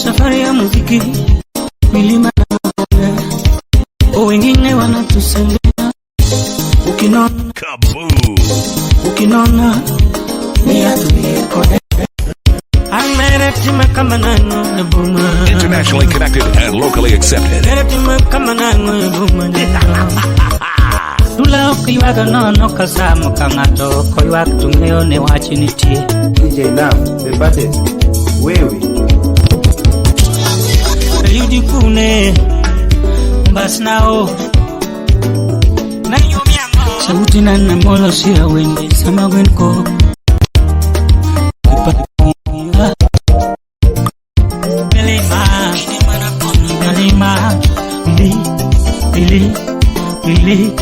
Safari ya muziki, milima na mabonde, wengine wanatusengenya. Ukinona Kaboo, ukinona ni atuikode. internationally connected and locally accepted. Dula kuiwaga no kasamo kangato kuiwaga tumeo ne wachinitie. DJ Nam, the baddest. Wewe. Yudi kune bas nao. Na yumiango. Sauti na namolo siya wengi sama gwenko. Really.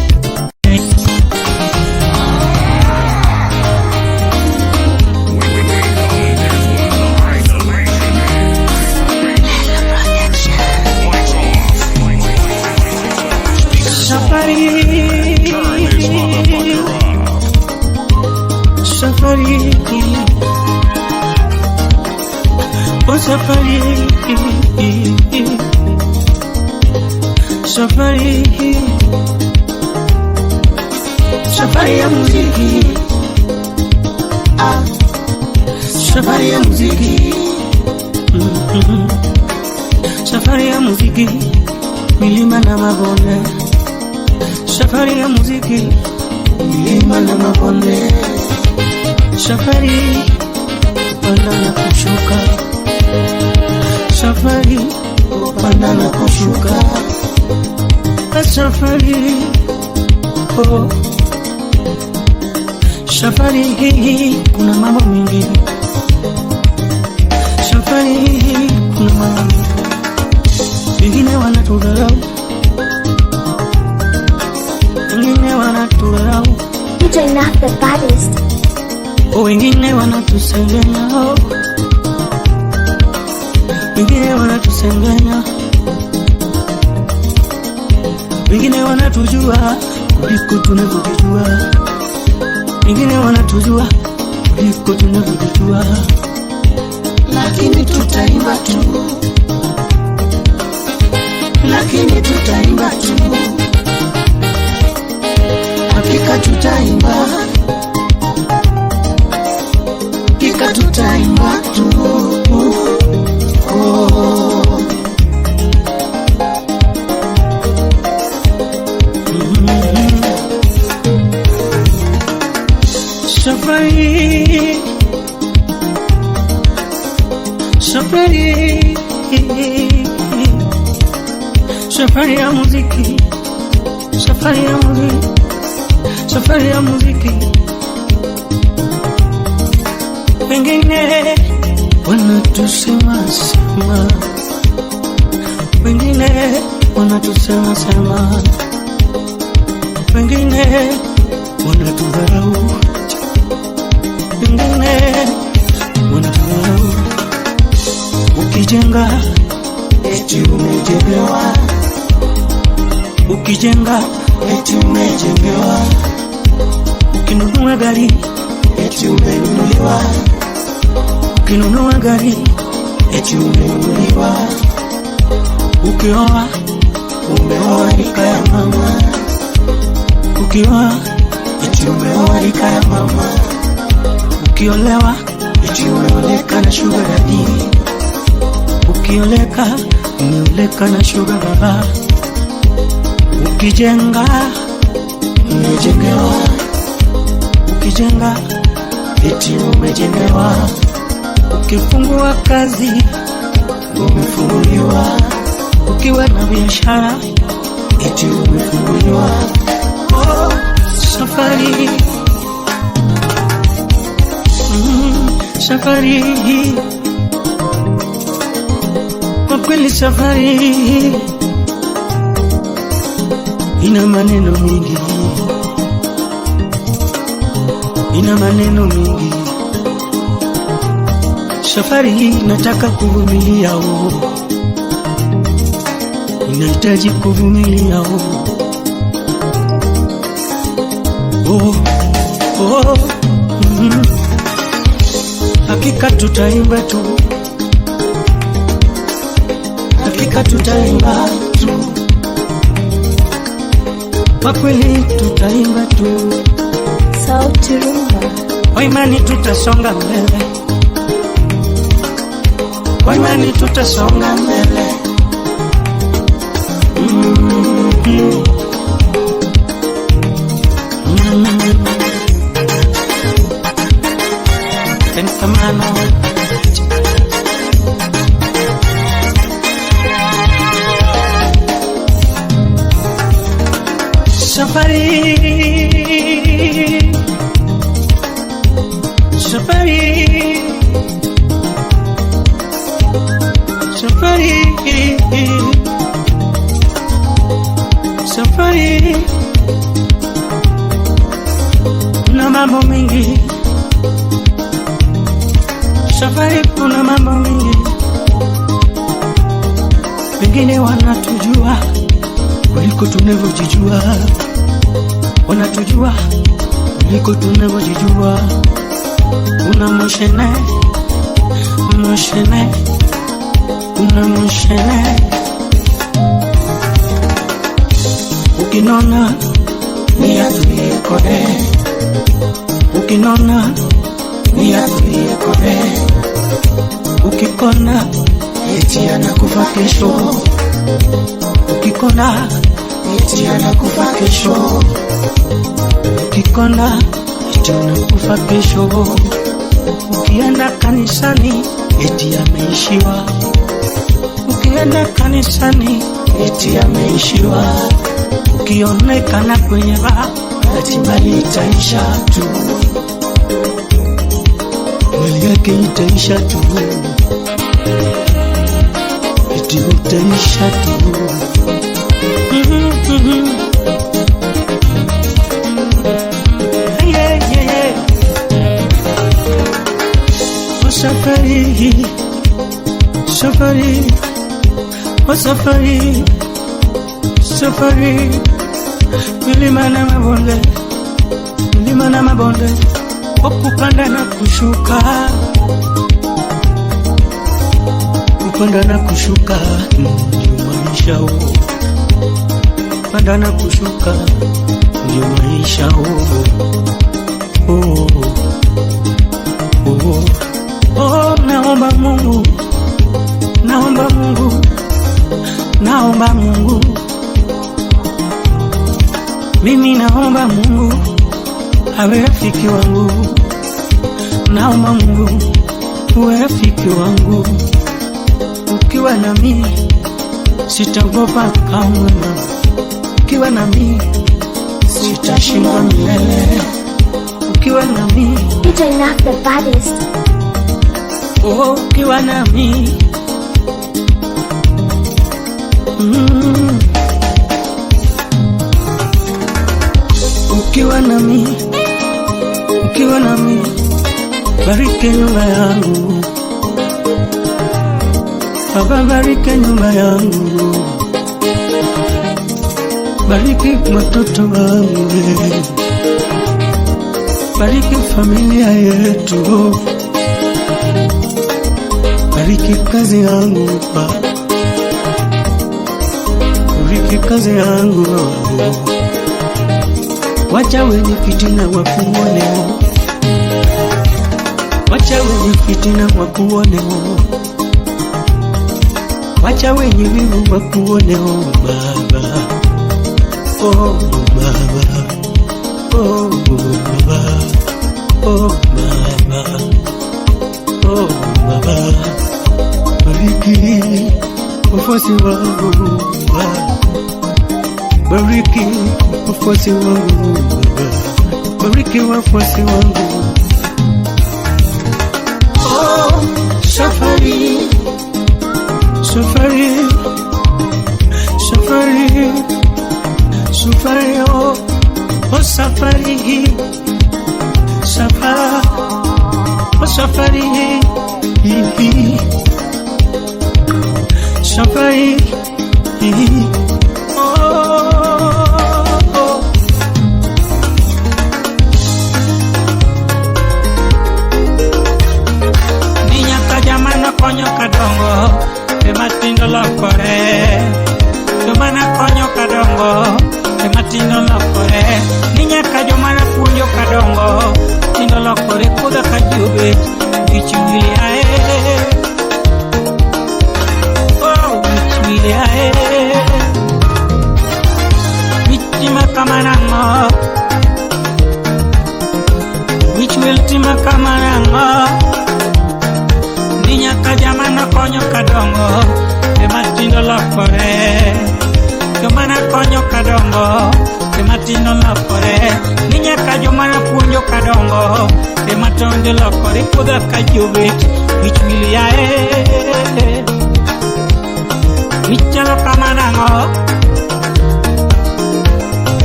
Safari ya muziki, safari ya muziki, safari ya muziki, milima na mabonde, safari ya muziki, milima na mabonde, safari kupanda na kushuka, safari kupanda na kushuka, safari oh. Safari hii kuna mambo mengi. Safari hii kuna mambo mengi. Wengine wanatudharau, wengine wanatudharau. DJ Nam, the baddest. Wengine wanatusengenya, wengine wanatusengenya, wengine wanatujua kuliko tunavyojua. Wengine wanatujua kuliko tunavyojua, lakini tutaimba tu, lakini tutaimba tu, hakika tutaimba, hakika tutaimba tu. Safari ya muziki, safari ya muziki, safari ya muziki. Wengine wanatusema sema, wengine wanatusema sema, wengine wanatudharau, wengine wanatudharau. Ukijenga eti umejengewa, ukijenga eti umejengewa, ukinunua gari eti umenunuliwa, ukinunua gari eti umenunuliwa, ukioa umeoa rika ya mama, ukioa eti umeoa rika ya mama, ukiolewa eti umeoleka na sugar daddy, ukioleka umeoleka na sugar baba. Ukijenga umejengewa, ukijenga eti umejengewa, ukifungua kazi umefunguliwa, ukiwa na biashara eti umefunguliwa. Oh, safari safari kwa kweli, safari ina maneno mingi, ina maneno mingi. Safari hii inataka kuvumilia, inahitaji kuvumilia. Hakika tutaimba tu, hakika tutaimba tu, kwa kweli tutaimba tu. Sauti Rumba. Kwa imani tutasonga mbele, kwa imani tutasonga mbele. Pensamano Safari Safari Safari Safari kuna mambo mengi. Safari kuna mambo mengi. Wengine wanatujua kuliko tunavyojijua, wanatujua kuliko tunavyojijua. Una moshene, moshene, una moshene. Ukinona ni atulie kore, ukinona ni atulie kore. Ukikona eti anakufa kesho, ukikona eti anakufa kesho, ukikona eti anakufa kesho. Ukienda kanisani eti ameishiwa, ukienda kanisani eti ameishiwa. Ukionekana kwenye baa eti mali itaisha tu, mali yake itaisha tu, eti utaisha tu. Yeah, yeah, yeah. Oh, safari, safari, oh, safari, safari. Milima na mabonde, milima na mabonde, kupanda na kushuka, kupanda na kushuka, ndio maisha huo. Kupanda na kushuka, ndio maisha huo. Oh, oh, oh, naomba Mungu, naomba Mungu, naomba Mungu. Mimi naomba Mungu awe rafiki wangu, naomba Mungu uwe rafiki wangu. Ukiwa na mimi sitaogopa kamwe, ukiwa na mimi sitashindwa milele. Ukiwa na mimi DJ Naf the baddest. Oh, ukiwa na mimi ukiwa na mimi, ukiwa na mimi, bariki nyumba yangu Baba, bariki nyumba yangu, bariki watoto wangu, bariki familia yetu, bariki kazi yangu, bariki kazi yangu. Wacha wenye fitina wakuone, wacha wenye fitina wakuone, wacha wenye wivu wakuone. Oh Baba, oh Baba, oh Baba, oh Baba, oh Baba. Bariki wafuasi wangu, bariki wafuasi wangu, bariki wafuasi wangu. Oh, safari, safari, safari, safari, oh, oh safari, safari, oh safari, safari, matindo lokore. Jomana konyo kadongo matindo lokore. Ninyaka jomana puonjo kadongo tindo lokore kuda kajube bichuliae. Oh bichuliae. Bichima kamanango. Bichultima kamanango. Ninyaka jamana konyo kadongo matindo lokore. Jomana konyo kadongo matindo lokore. Ninyaka jomana puonjo kadongo matindo lokore kuda kajube bichuliae. Bichalo kamanango.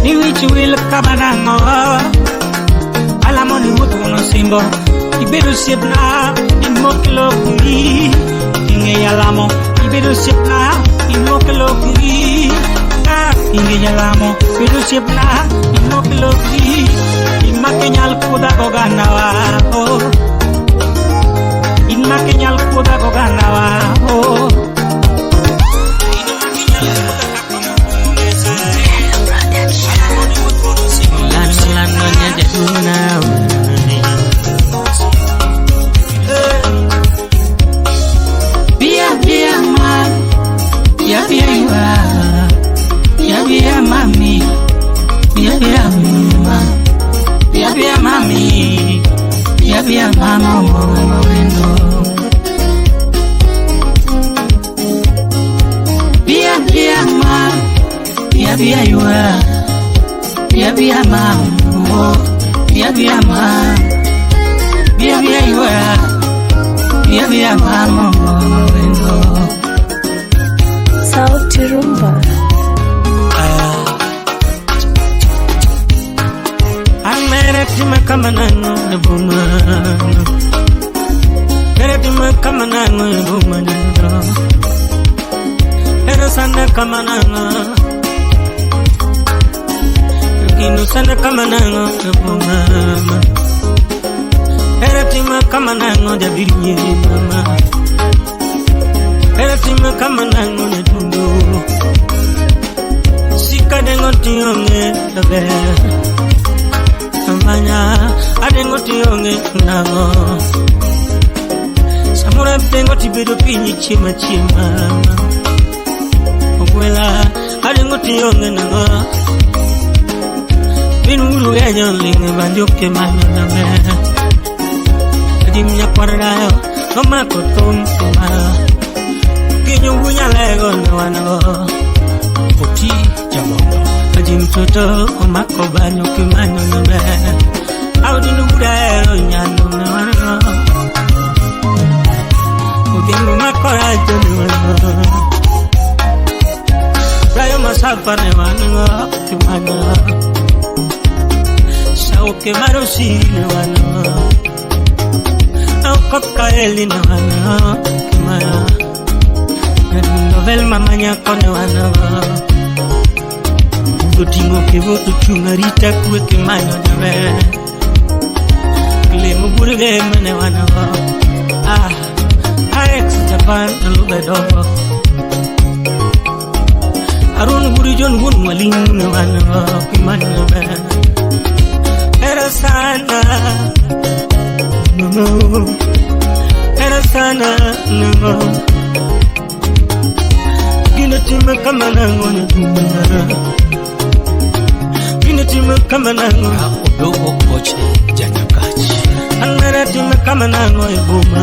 Ni wichuil kamanango. Alamoni mutuno simbo iberu sipna imoklo kuri inge yalamo iberu sipna imoklo kuri inge yalamo iberu sipna imoklo kuri imakenyal kuda goganawa imakenyal kuda goganawa Sauti Rumba. Ameretima kamanango nebumano. Meretima kamanango nebumano. Erosana kamanango. Kinu sana kamanango nebumano. Eretima kamanango jabiriye mama. Eretima kamanango netundo. Sika dengo tiyonge dabe. Amanya adengo tiyonge nango. Samura dengo tibedo pinyi chima chima. Ogwela adengo tiyonge nango. Binulu yanyo linge banjoke mano name. Dimnya paradayo ngoma kotumma kinyo bunya lego nwana oti jamongo ajim toto omako banyo kimanyo nabe awdinu budero nyano nwana udingu makora nwana rayo masafar nwana kimanyo sauke marosi nwana Kokaeli na wana kimaya novel mamanya kone wana Gotingo kevo tuchungarita kwe kimanyo nawe Kile mugurige mene wana Alex Japan alubedo Arun gurijon gun maling ne wana kimanyo nawe Era sana no Era sana no Gina tima kamanango na dumana Gina tima kamanango Odogo koche janakachi Anara tima kamanango ibuma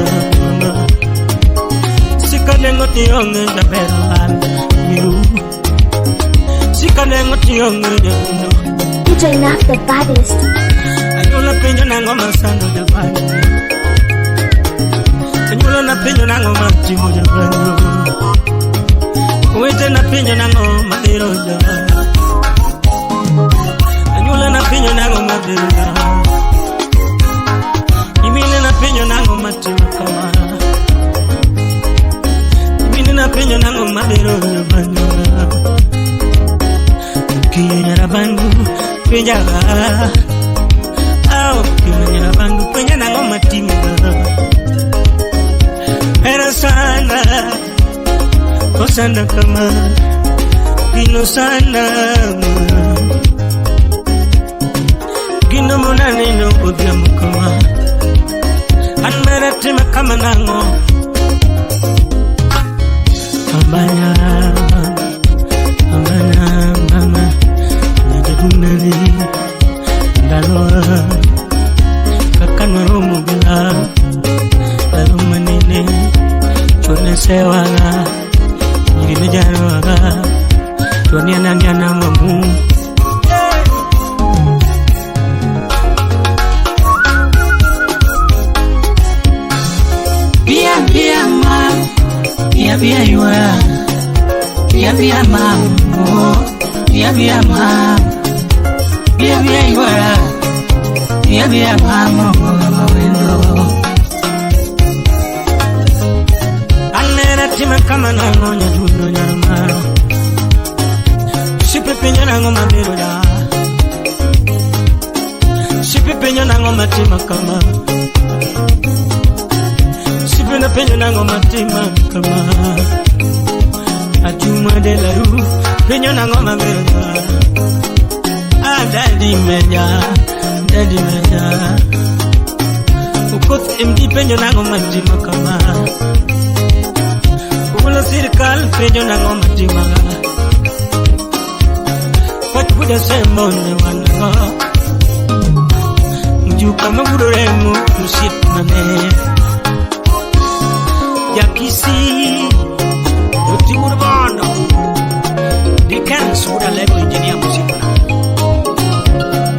Sikadengo tiyonge na belan Miru Sikadengo tiyonge na DJ Naf the baddest. Anyula penyo nango masano jabani Anyula na penyo nango matimo jabani Uwete na penyo nango madero jabani Anyula na penyo nango madero jabani Imine na penyo nango matimo kama Imine na penyo nango madero jabani Kenya rabandu penjaga Kenya rabandu penja nango matimo Era sana Osana kama Gino sana Gino monani no Udia mukama Anmeratima kama nango Ambanya mama Najadunani Ndaloa Kakanwaromu bila Dalumanine Chone sewaga Nyirine jarawaga Chone ananyana mamu Bia ma Bia yuara Bia mamu Bia ma Bia yuara Bia mamu Tima kama nango nyaduno nyarumaro Sipepenyo nango mamiro da Sipepenyo nango matima kama Sipepenyo nango matima kama Ajuma de la rue Penyo nango mamiro da Daddy meja Ukot imdi penyo nango matima kama Ulo sirkal pejo nango matima Wat buda semone wana Mjuka maguremu musit mane Yakisi Uti urbano Dikan suda lego injenia musit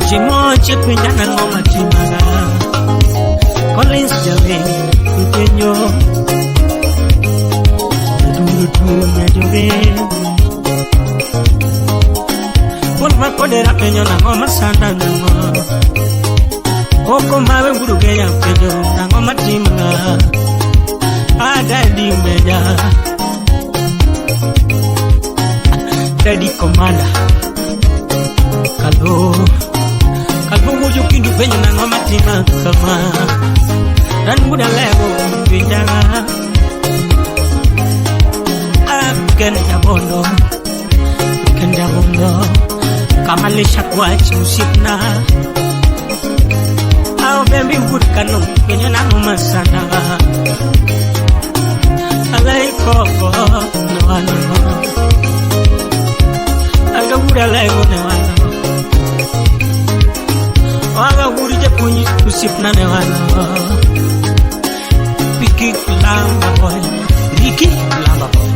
Jimo chepe nango matima Collins jale Utenyo Dunia jobe Pun makodera penyo nango masanda nango Oko mawe nguruge ya penyo nango matima Ada di meja Daddy commander Kalbo wuju kindu penyo nango matima kama Dan muda lego pinjara Kenda bondo Kamalisha kwa chusipna Ao bembi mbudkano Kenya na umasana Alai koko Nawano Aga wura lego nawano Aga wuri japunyi chusipna nawano Piki lamba boy Riki lamba boy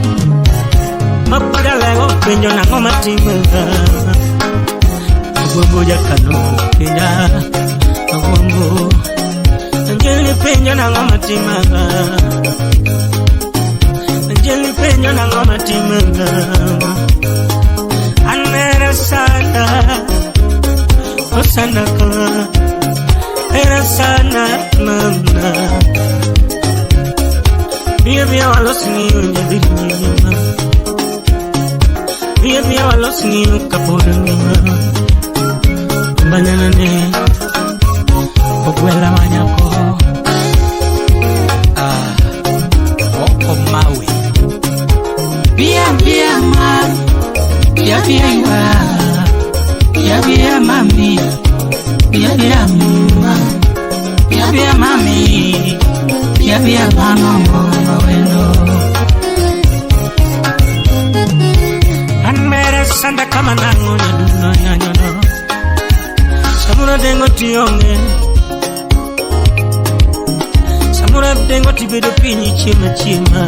Mapuda lego penyo nango matima Agwambo jakano kenya Agwambo Anjeli penyo nango matima Anjeli penyo nango matima Anera sana Osana ka Era sana mama Bia walos ni unyadilima Bia walos ni ukapodanga Banyana ne Okwela manyako Oko mawe Bia ma Bia iwa Bia mami Bia mama Bia mami Bia mama Sanda kama nango nyaduno Samura dengo tiyonge Samura dengo tibedo pinyi chima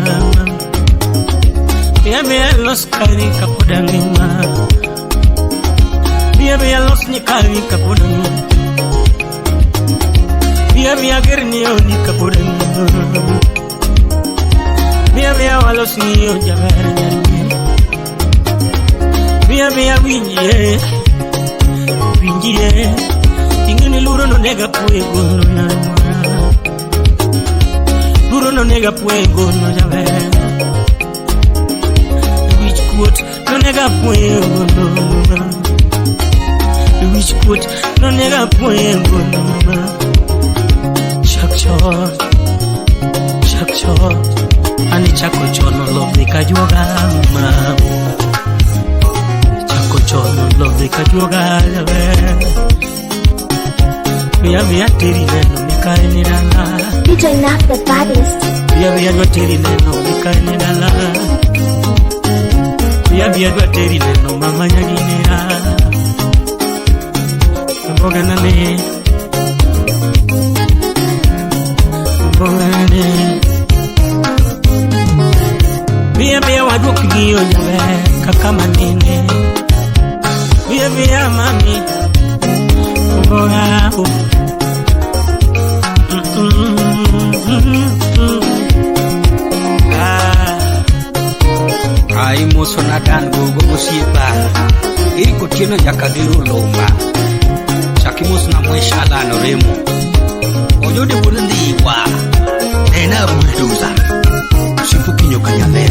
Bia los kari kapodangima Bia los nikari kapodangima Bia gerni oni kapodangima Bia walos niyo jaber nyarmi Bia winjie Ingini luro no nega puego no namora Luro no nega puego no jabe Which quote no nega puego no Which quote no nega puego no Chuck short chako chono lovely kajuoga mama. Chako chono lovely kajuoga via teri neno mikai nirana. DJ Naf the baddest. Via teri neno mikai nirana. Via teri neno mama nyaginira. Boga nane. Via waduki giyo jabe kakama nene. Via mami boga ai muso na dan gogo musiba iko tieno yakadiru lomba chakimus na mweshala no remo onyode burundi wa ena buldoza sifukinyo kanyame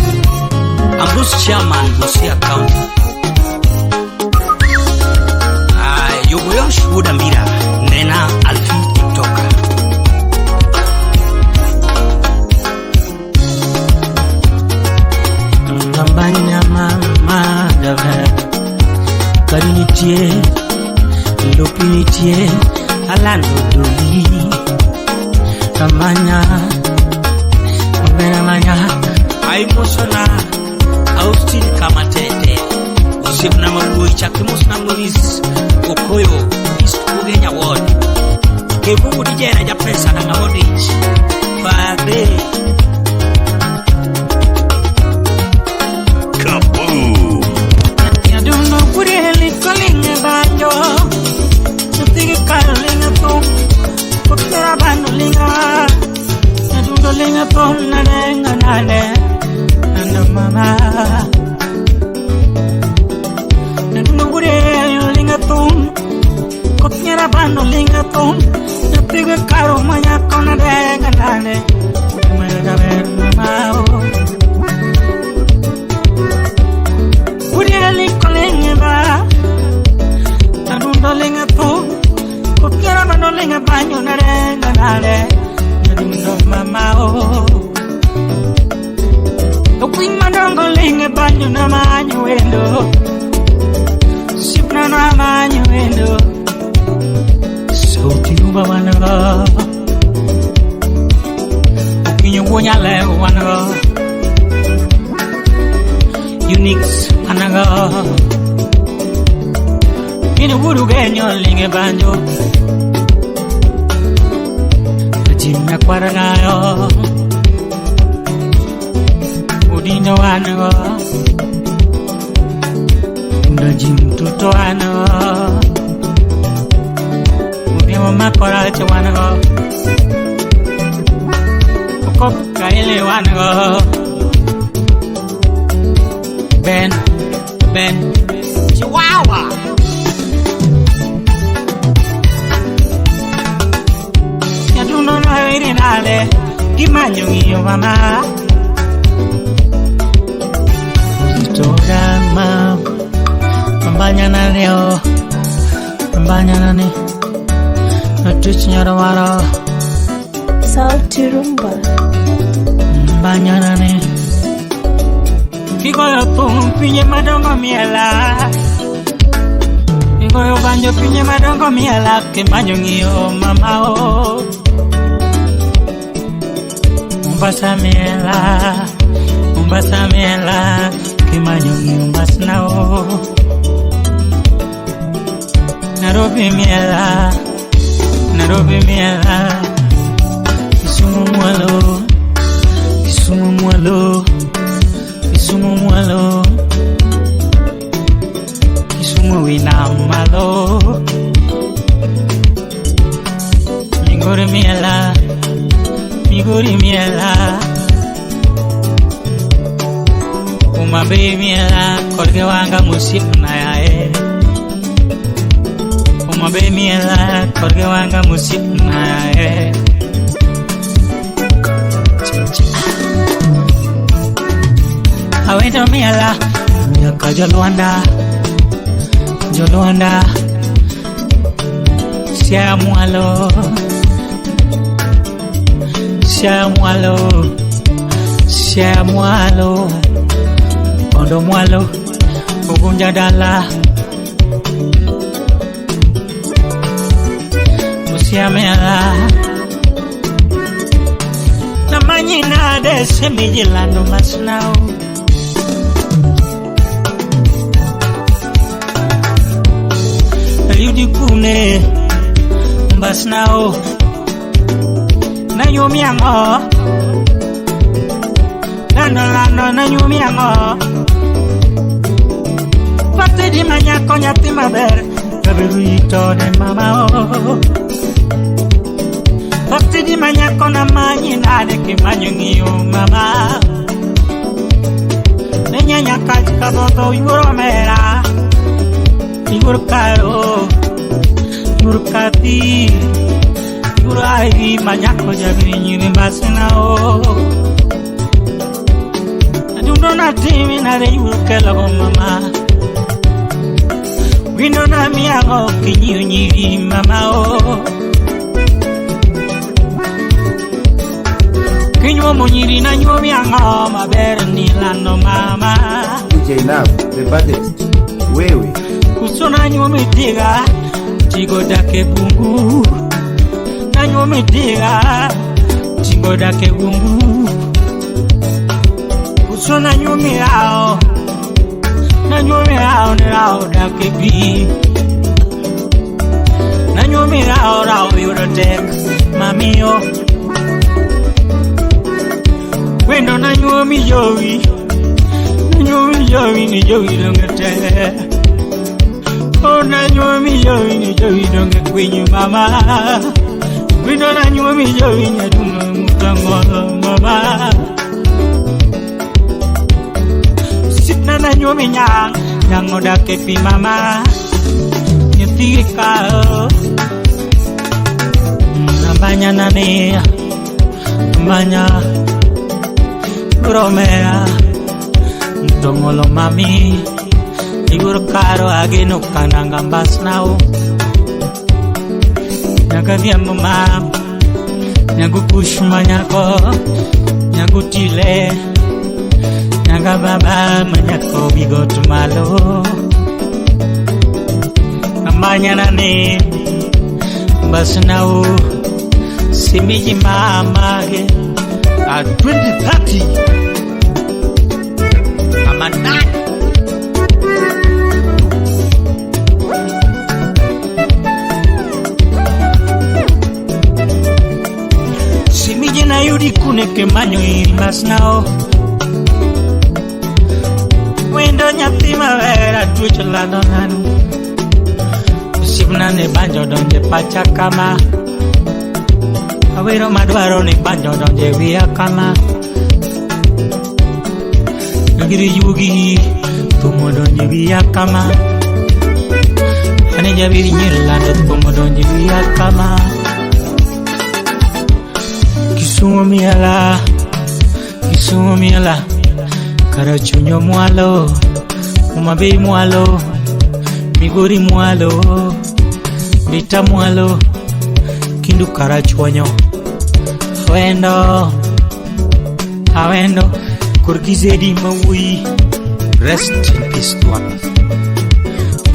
Ambrose chairman Busia County yogoyo shuda mbira nena alfi tiktoka Lambanya mama dave karinitie lopinitie alano doli Lambanya manya ai mosona Austin kamatete usibna malui chakimus na muis okoyo East Kugenya ward kebugu dijera ja pesa na ngodi fade Kaboom! ya duno kureli kolinga banjo tigi kalinga to kokera banu linga ya duno linga to na lenga nale na mama ya duno kureli linga to kokera banu linga to tigi karo manya kona lenga nale mera ver mama Urieli kolenga ba Tanundo lenga po Kukiara mano lenga banyo na renga nare Tanundo mama o Tukwing manongo lenga banyo na manyo endo Sipna na manyo endo Sauti uba wanago Ukinyo wonya lego wanago Unix anaga Minu guru genyo linge banjo Jimna kwaranayo Udino anaga Unda jim tuto anaga Udino makorache wanaga Ukop kaile wanaga Ben Chihuahua Ya tu no eres nada Gimaño iyo mama Programa Pembanyana neo Pembanyana ni Natich nyarawara South to Rumba. Pembanyana ni Kigoyo pum pinye madongo miela Kigoyo banjo pinye madongo miela Kimanyo ngiyo mama o Umbasa miela Kimanyo ngiyo umbasna o Nairobi miela Kisumu mwalo Kisumu winamalo Migori miela Umabe miela Korge wanga musip na yae Umabe miela Korge wanga musip na yae Awendo miela Nyaka Jolwanda Siamwalo Sia mwalo, ondo mwalo, ugunja dala. Usia mela, namanyina de semijilano masnao. Yudi kune basnao, na yomi ango. Lano na nyumi ango. Pate di manya konya timaber kaberu ito de mama o. Pate di manya kona manyi na de ke manyungi o mama. Nenya nyakaj kaboto yuro mera. Yuro karo. Yuro kati. Yuro ai manya koja binyini basna o. Dona timi na re yurkela go mama. Wino na mi ago kinyiri mama o. Kinyo monyiri na nyomi ango maber ni lano mama. DJ Nav, the baddest. Wewe. Kusona nyomi tiga, tigo dake bungu. Na nyomi tiga, tigo dake bungu. So na nyumi ao ne ao da kebi. Na nyumi ao rao yurotek mamio. Wendo na nyumi jowi. Na nyumi jowi ni jowi dongete. Oh na nyumi jowi ni jowi donge kwenyu mama. Wendo na nyumi jowi ni dunga mutango mama. Na nyumi nyang oda kepi mama nyetika nambanya nane nambanya bromea ntomolo mami iguro karo ageno kananga basnao nagavia mama nyagukushma nyako nyagutile Naga baba manyako bigot malo. Namanya nane basnao simiji mama ge at 2030 mama nane. Simiji na yudi kune ke manyo basnao. Wendo nyati mawera tuchelano nanu. Usibna ne banjo donje pachakama. Awero madwaro ne banjo donje via kama. Nagiri yugi tumo donje via kama. Ane jabiri nyirlando tumo donje via kama. Kisumu miala. Karachunyo mwalo, umabe mwalo, migori mwalo, mita mwalo, kindu karachwanyo. Awendo, kurgizedi mawi, rest in peace to one.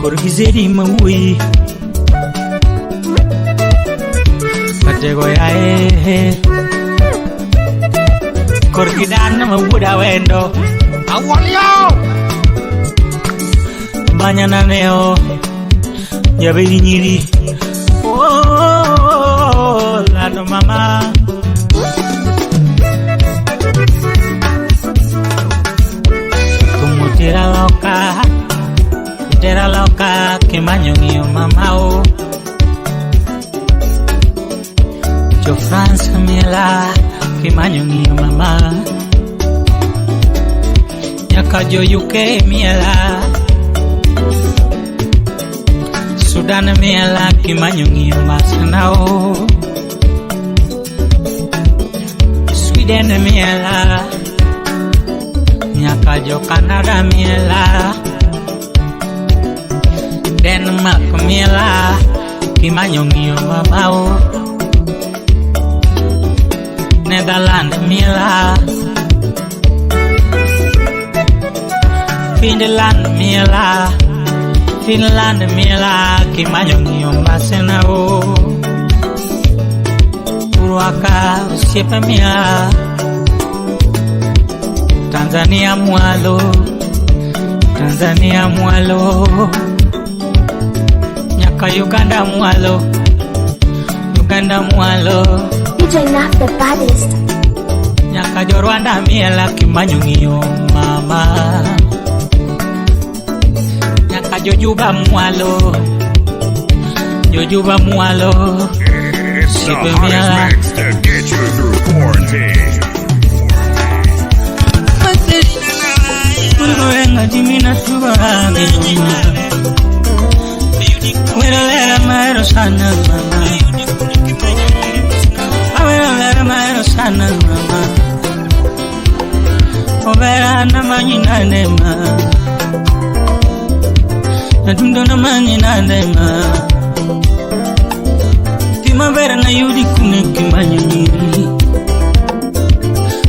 Kurgizedi mawi, patego ya kurgidan mawuda wendo. Awalio Banyana neo Yabiri nyiri Oh Lado mama Como tera loca Que maño mama o Yo France miela Que maño mama Kajo UK miela Sudan miela Kimanyungi masanao Sweden miela Nyakajo Canada miela Denmark miela Kimanyungi mamao Netherlands miela Finland miela kimanyo ng'iyo mbasena o Uruaka usiepe mia Tanzania mwalo Nyaka Uganda mwalo DJ Naf the baddest. Nyaka jo Rwanda miela kimanyo ng'iyo mama Nyaka jo Juba mwalo It's the hottest mix to get you through quarantine. Wenga jimina tubarane Weralera maero sana mama Weralera maero sana mama Overa na manyina nema Natundo na manyina nema Timavera na yudi kune kimbanyo nyiri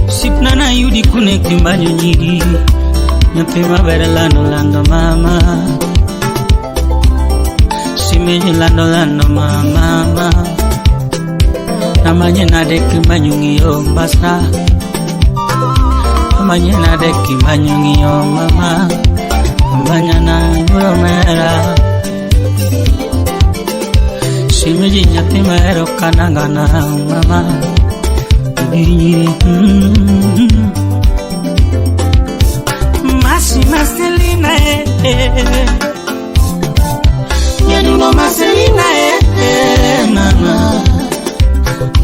Sipna na yudi kune kimbanyo nyiri Primavera lando mama Simeji lando mama Namanya nade kimanyungiyo mbasa Namanya nade kimanyungiyo mama Namanya na nguromera Simeji nyatimero kanangana mama Marcelina Yaduno Marcelina mama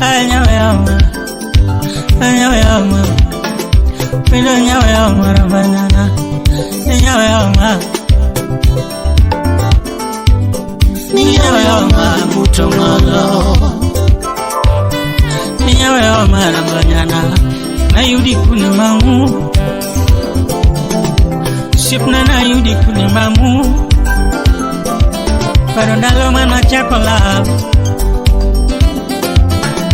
Anyawe Pino nyawe rabanana Nyawe butongolo Nyawe rabanana Ayudi kunimamu Sipna na yudi kunimamu Parondalo mana chakola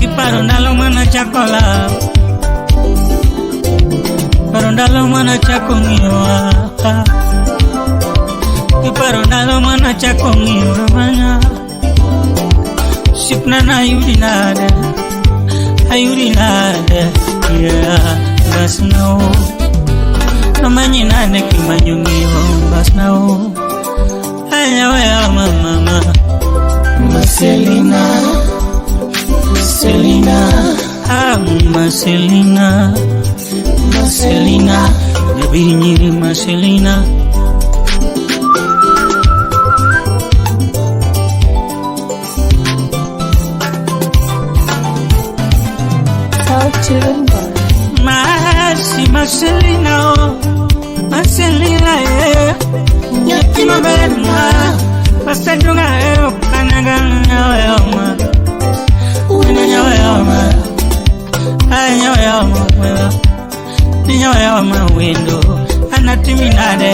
Kiparondalo mana chakola Parondalo mana chakongiwa Kiparondalo mana chakongiwa manya Sipna na yudi nade Ayudi nade Yeah, that's no Namanya nane kimanyungiyo basnao Anyawe mama Marcelina Nabi nyiri Marcelina Sauti Rumba. Marcelina Yatima berma Pasadunga kanaga nyawa Nyawa window Anatiminade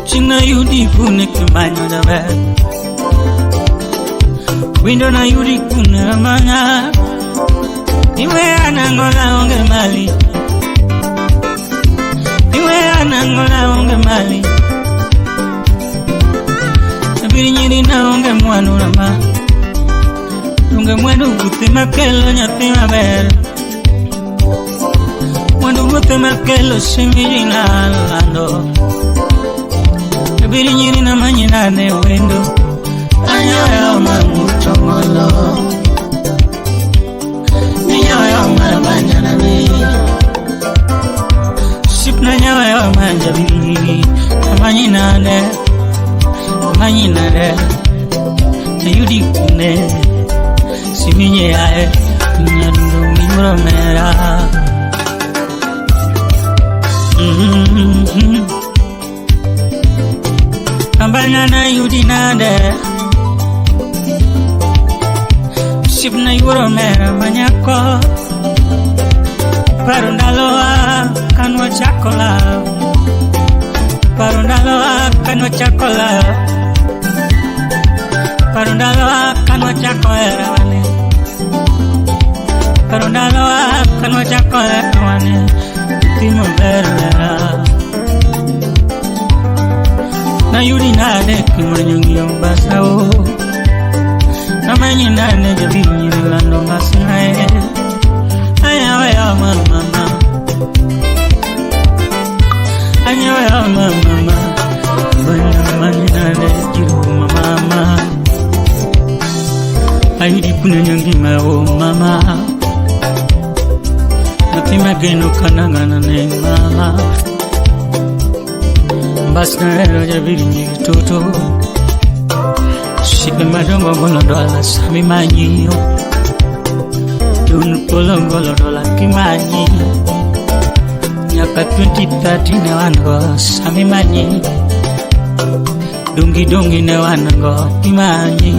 China yudi kune kimanyo dawe Window na yudi kune manga Iwe anangola onge mali Nabiri nyiri na onge mwanu rama Unge mwenu kutima kelo nyatima bere Mwenu kutima kelo simiri na lando Nabiri nyiri na manyina ne wendo Anyawe mamuto molo Nyawe marabanyana me Sipna nyawe manjabi Manyina ne Ayudi kune Siminye ae Nyadundo mimuromera Ambanyana yudi nade Sipna yuromera manyako Parondaloa kanwa chakola Parondaloa kanwa chakola Parondaloa kanwa chakola wane Parondaloa kanwa chakola wane Timo verla Kimanyungi Basao Namanya Nane Jabi Lando Masinae Aya mama Aya mama Namanya Nane Jiru mama Aidi Punyangi Mao mama Nakima Geno Kanangana ne mama Basna Jabi Toto Shipe madongo golo dola sami manyi Dun polong golo dola kimanyi Nyaka 2013 ne wango sami manyi Dungi ne wango kimanyi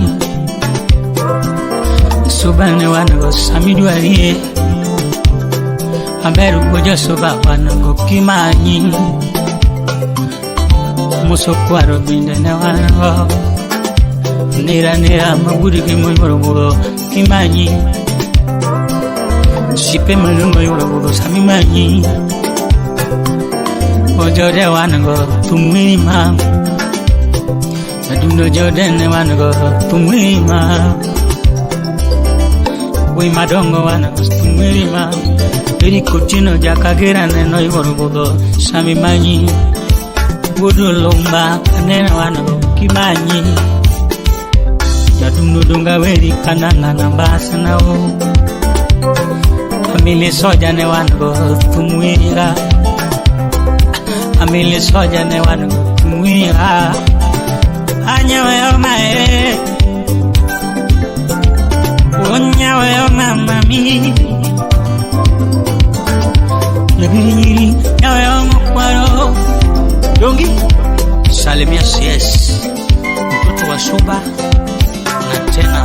Soba ne wango sami duarie Aberu bojo soba wango kimanyi Muso kwaro binde ne wango Nera maguri ke moi boro kimanyi Shipe malungo yoro boro sami manyi Ojode wango tumima Aduno jode ne wango tumima Wei madongo wango tumima Eri kochino jakagera ne no yoro boro sami manyi Wudu lomba kanena wango kimanyi Yadumno dunga weri kananga nambasa nao Amile soja ne wango tumuira Amile soja ne wango tumuira Anyawe omae Onyawe omamami Yabiri yawe omakwaro Dongi Salimia CS Mtoto wa Suba tena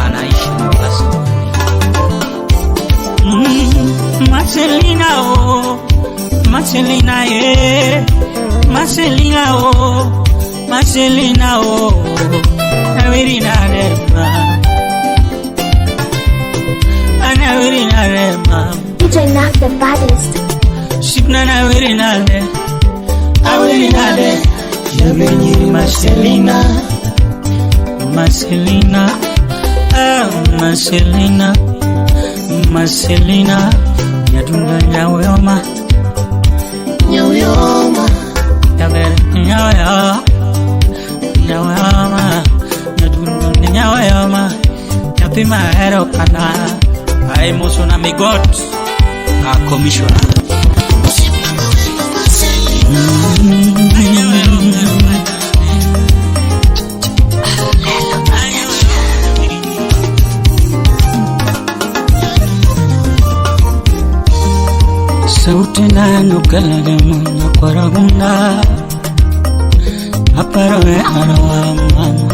anaishi Mombasa. Marcelina oh, Marcelina Marcelina oh, Marcelina oh, Navirina rema, Navirina rema. DJ Naf the baddest. Shipna Navirina le, Navirina le, Yabeni Marcelina. Marcelina, Marcelina, Marcelina, Yadunga Nyawema, Nyawema, Nyawema, Nyawema, Yadunga Nyawema, Yapima Hero Kana, I emotion a me God, a commissioner. Sauti na nukala muna kwaragunda Aparoe arawa mama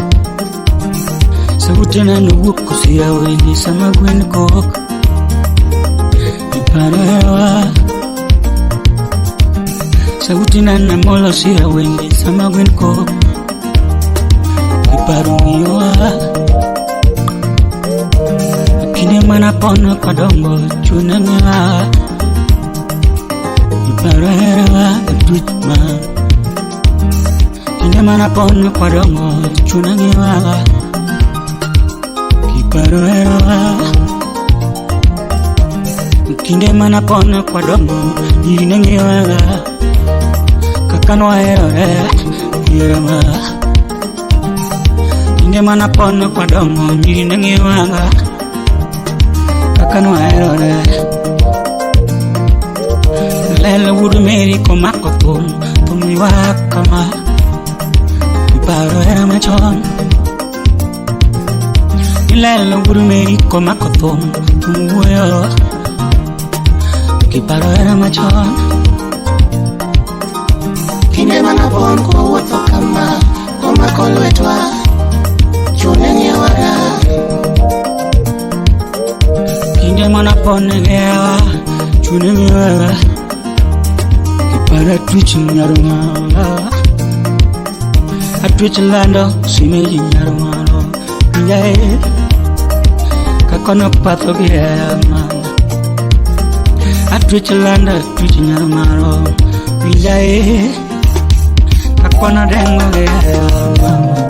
Sauti na nuku siya wili sama gwen kok Iparoewa Sauti na namolo siya wili sama gwen kok Iparoewa Kine mana pono kadongo chunanga Parera tutma Kine mana pon kwadongo chunangiwa Kiparera Kine mana pon kwadongo yinangiwa Kakanwa erore yerama Kine mana pon kwadongo yinangiwa Kakanwa erore Lele wudu meri komako pumi wakama Paro era machon Lele wudu meri komako pumi woyo Kiparo era machon Kine mana pon ko wato kama Komako lwetwa Chune nyewara Kine mana pon ngewa Chune nyewara Para twitch nyarumala A twitch lando Simeji nyarumalo Nyae Kakono patho giyama A twitch lando Twitch nyarumalo Nyae Kakono dengo giyama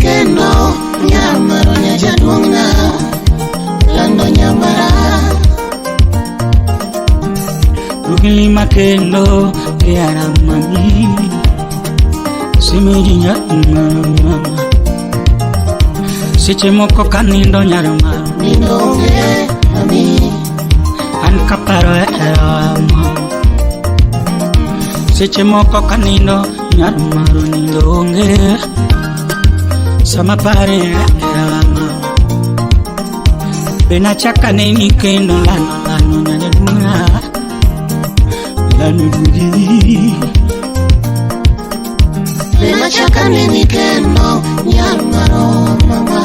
kendo nyamaro nya jaduong'na lando nyamara Lima kendo yara mami Simeji mama Seche moko kanindo nyarma Nindo nge mami An kaparo mama Seche moko kanindo nyarma nindo nge Sama pare mama Bena chaka neni kendo lano nyadunga Lanugi Bena chaka neni kendo nyarmaro mama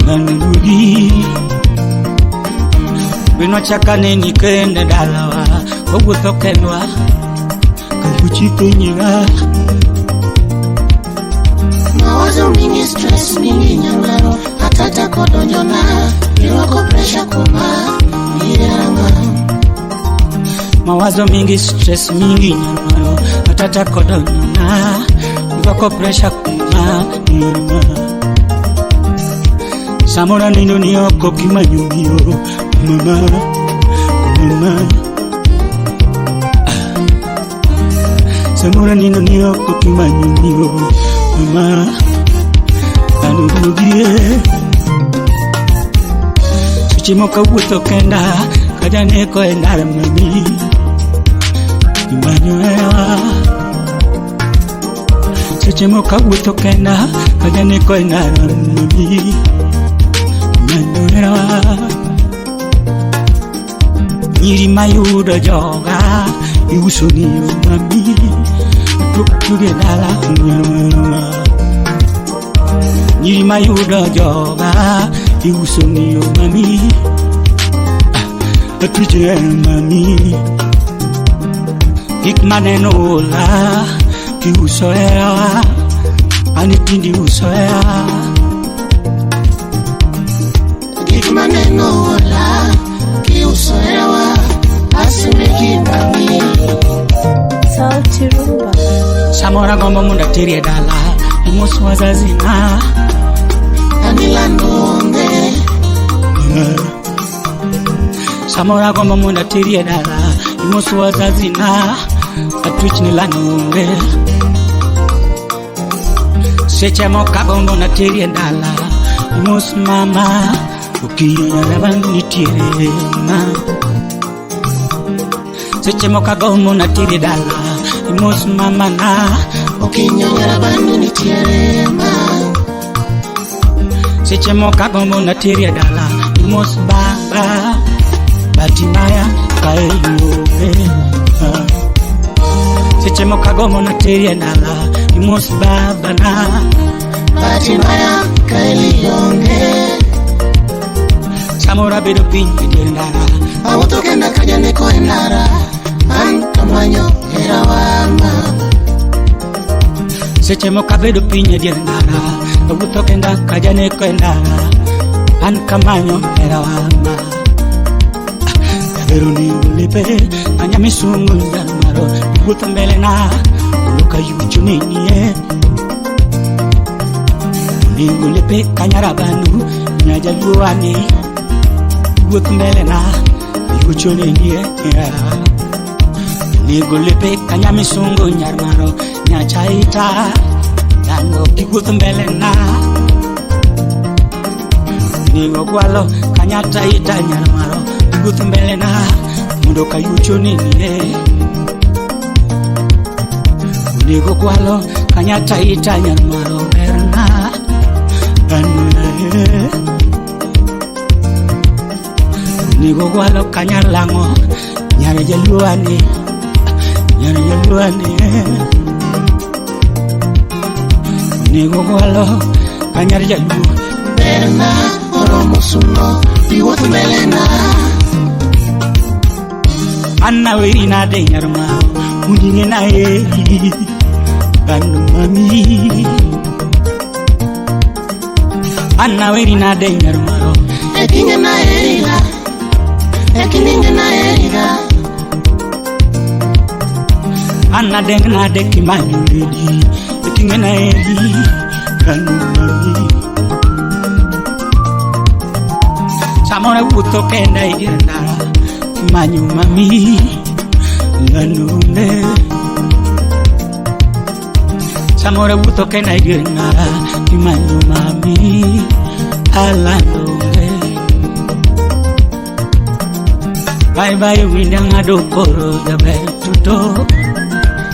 Lanugi Bena chaka neni kendo dalawa Oguto kendwa Kaluchi penyiga Mawazo mingi stress mingi nyarmaro Hatata kodonjona Iroko pressure kuma Irama Mawazo mingi, stress mingi nyamaro Atata kodona Ngoko pressure kuma nirma Samora nino niyoko kimanyumio Mama Samora nino niyoko kimanyumio Mama Anubugie Suchimoka wuto kenda Kajane ko endara mami Emmanuel Suchimoka wuto kenda Kajane ko endara mami Emmanuel Nyiri mayudo joga Iusoni mami Tukuge dala Nyiri mayudo joga Iusoni mami Atuje mami Ikmaneno la Ki usoea Anipindi usoea Ikmaneno la Ki usoea Asimeki mami Sauti Rumba. Samora gombo munda tiri dala Imusu wazazina Anilandonge Samora gombo munda tiri dala Imusu wazazina Atwich nilanonge Seche moka gombo na tiri dala Imusu mama Ukiya rabangu nitire ma Seche moka gombo na tiri dala Imusu mama na Ukiya rabangu nitire ma Seche moka gombo na tiri dala Imusu baba Batimaya kaeyume Seche moka gombo na tiri dala Imusu baba na Batimaya kaeyume Samora bedo pinyi dendara Awuto kenda kajane ko endara An kamanyo erawama Seche moka bedo pinyi dendara Awuto kenda kajane ko endara An kamanyo erawama Kabero ni ulipe Anyami sungu ndarmaro Ibuto mbele na Uluka yuchu nini Ni ulipe kanyarabanu Nyajaluani Ibuto mbele na Yuchu nini Ni ulipe kanyami sungu ndarmaro Nyachaita Dango ibuto mbele na Nigo gwalo kanyata ita ndarmaro Ibuto mbele na Mundoka yuchu nini Nigo gwalo kanyata ita ndarmaro Berna Anuna Nigo gwalo kanyalango Nyare jaluani Nigo gwalo kanyar jalu Berna oromo suno Iwotu melena Anna wirina de nyarma Munine na eri Banu mami Anna wirina de nyarma Ekinge na erila Ekininge na erila Anna deng na deki manyuredi Ekinge na eri Nganu mami Samora wuto kenda igenda Manyu mami Nganu ne Samora wuto kenda igenda Manyu mami Alando ne Bye bye winda ngado koro jabe tuto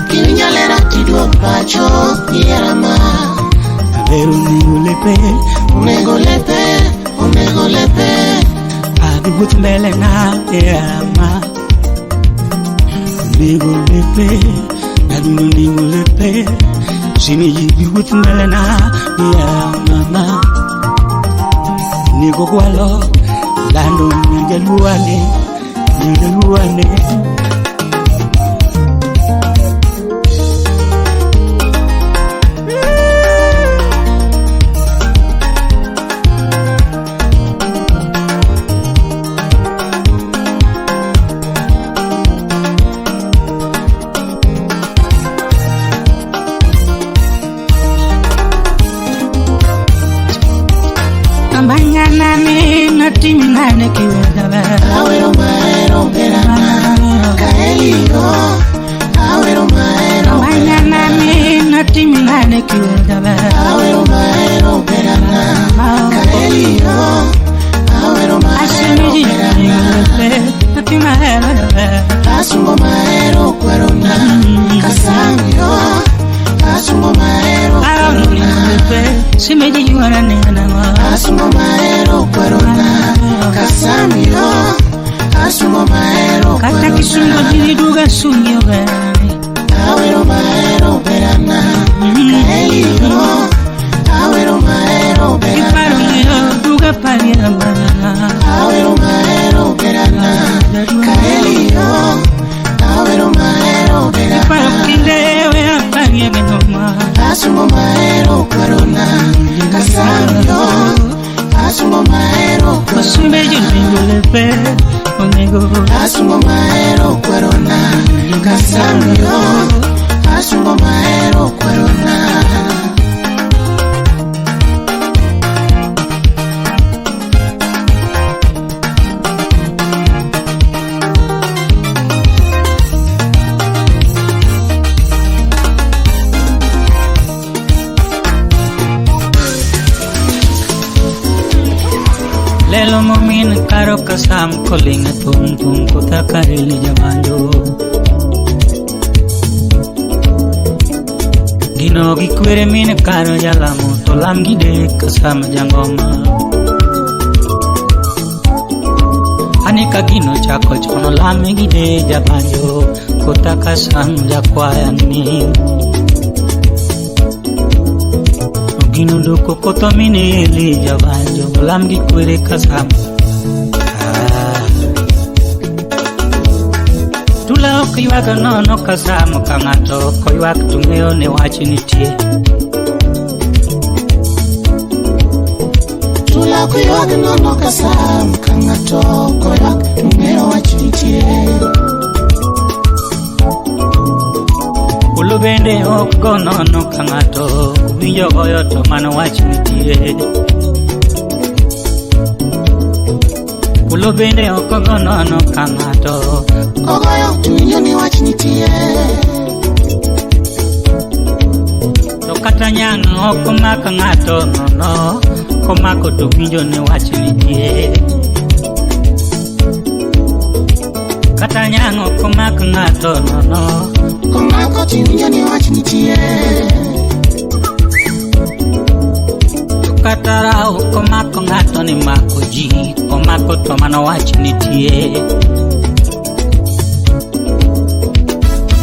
Kinyalera tidwa pacho yerama Averu Unego lepe Abi but mbele na yerama Unego lepe Sini jibi but mbele na yerama Nego kwalo Lando ngeluane Ambanyana mi natimi nane kiwedaba Awero maero berana Kaelio Awero maero Ambanyana mi natimi nane kiwedaba Awero maero berana Kaelio Awero maero berana Natimi maero Asungo maero kwerona Kasangio Asungo maero kwerona Simeji yuana nena Asungo maero kwerona Kasamio Asungo maero kwerona Kata kisungo diliduga sunyo gani Awero maero berana Kaelio Awero maero berana Iparo ngeo duga pali rambana Awero maero berana Kaelio Awero maero berana Iparo kindewe apari genoma Asungo maero kwerona Kasamio Asungo maero kwerona Simeji lepe Onego Asungo maero kwerona Kasamio Asungo maero kwerona Lelo momin karo kasam koling tum kota karili jamanjo Gino gikwere min karo jalamu tolam gide kasam jangoma Anika gino chako chono lame gide jabanjo kota kasam jakwayani Gino doko koto mine li jabanjo lam gikwere kasam Tula okiwaga nono kasam kangato koywak tungeo ne wachi nitie Tula kuywak nono kasam kangato koywak tungeo wachi nitie Ulu bende oko nono kangato winjo goyo to mano wachi nitie Ulu bende oko nono kangato Ogoyo tuwinjo ni wach nitie To kata nyang oko maka ngato nono Komako to winjo ni wach nitie Kata nyang oko maka ngato nono Komako tuwinjo ni wach nitie Katara komako ngato ni mako ji Komako to mano wach nitie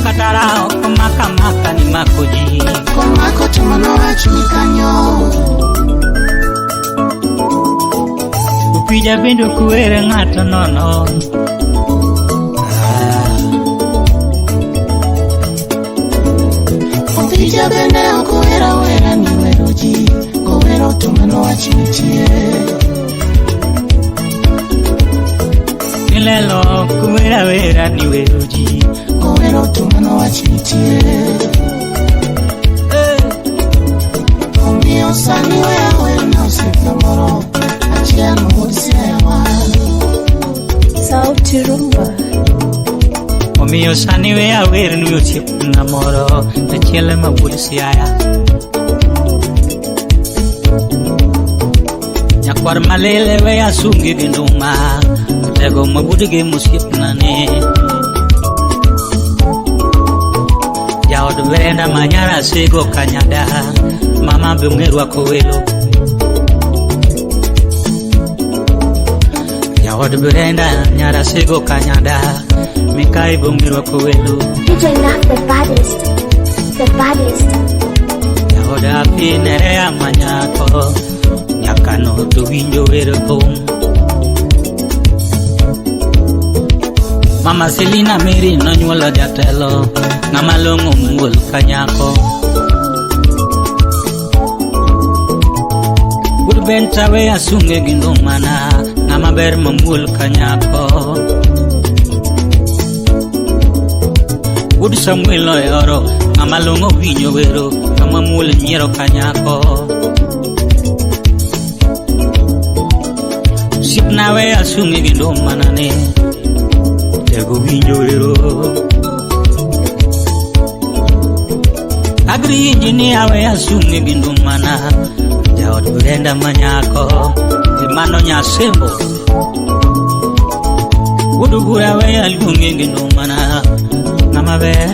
Katara komaka ni mako ji Komako to mano wach ni kanyo Upija bendo kuwere ngato nono Upija bende okuwera wera ni wero ji Kowero to mano wach nitie Nilelo kuwera wera ni wero ji Kowero to mano wach nitie Omiyo Sauti Rumba. Omiyo sani we awer ni osiep na moro achiel ma wuod Siaya. Nyakwar malele we asungi gi nduma tego ma wuod gi mosiep na ne. Jaod Brenda manyara sego kanyada mama be mwerwa ko welo. Jaod Brenda nyara sego kanyada Mikai bumiro ko welo. DJ Naf the baddest. The baddest. Yahoda pinere amanyako nyakano to winjo wero kom. Mama Selina Mary no nyuola jatelo ng'ama long'o muol kanyako. Bud benta we asunge gi ndumana ng'ama ber mamuol kanyako. Bud Samuel oyoro ng'ama long'o winjo wero ng'ama muol nyiero kanyako. Sipna we asunge gi ndumana ne tego winjo wero. Agri engineer we asunge gi ndumana jaod Brenda manyako imano nyasembo. Bud bura we aluonge gi ndumana ng'ama ber.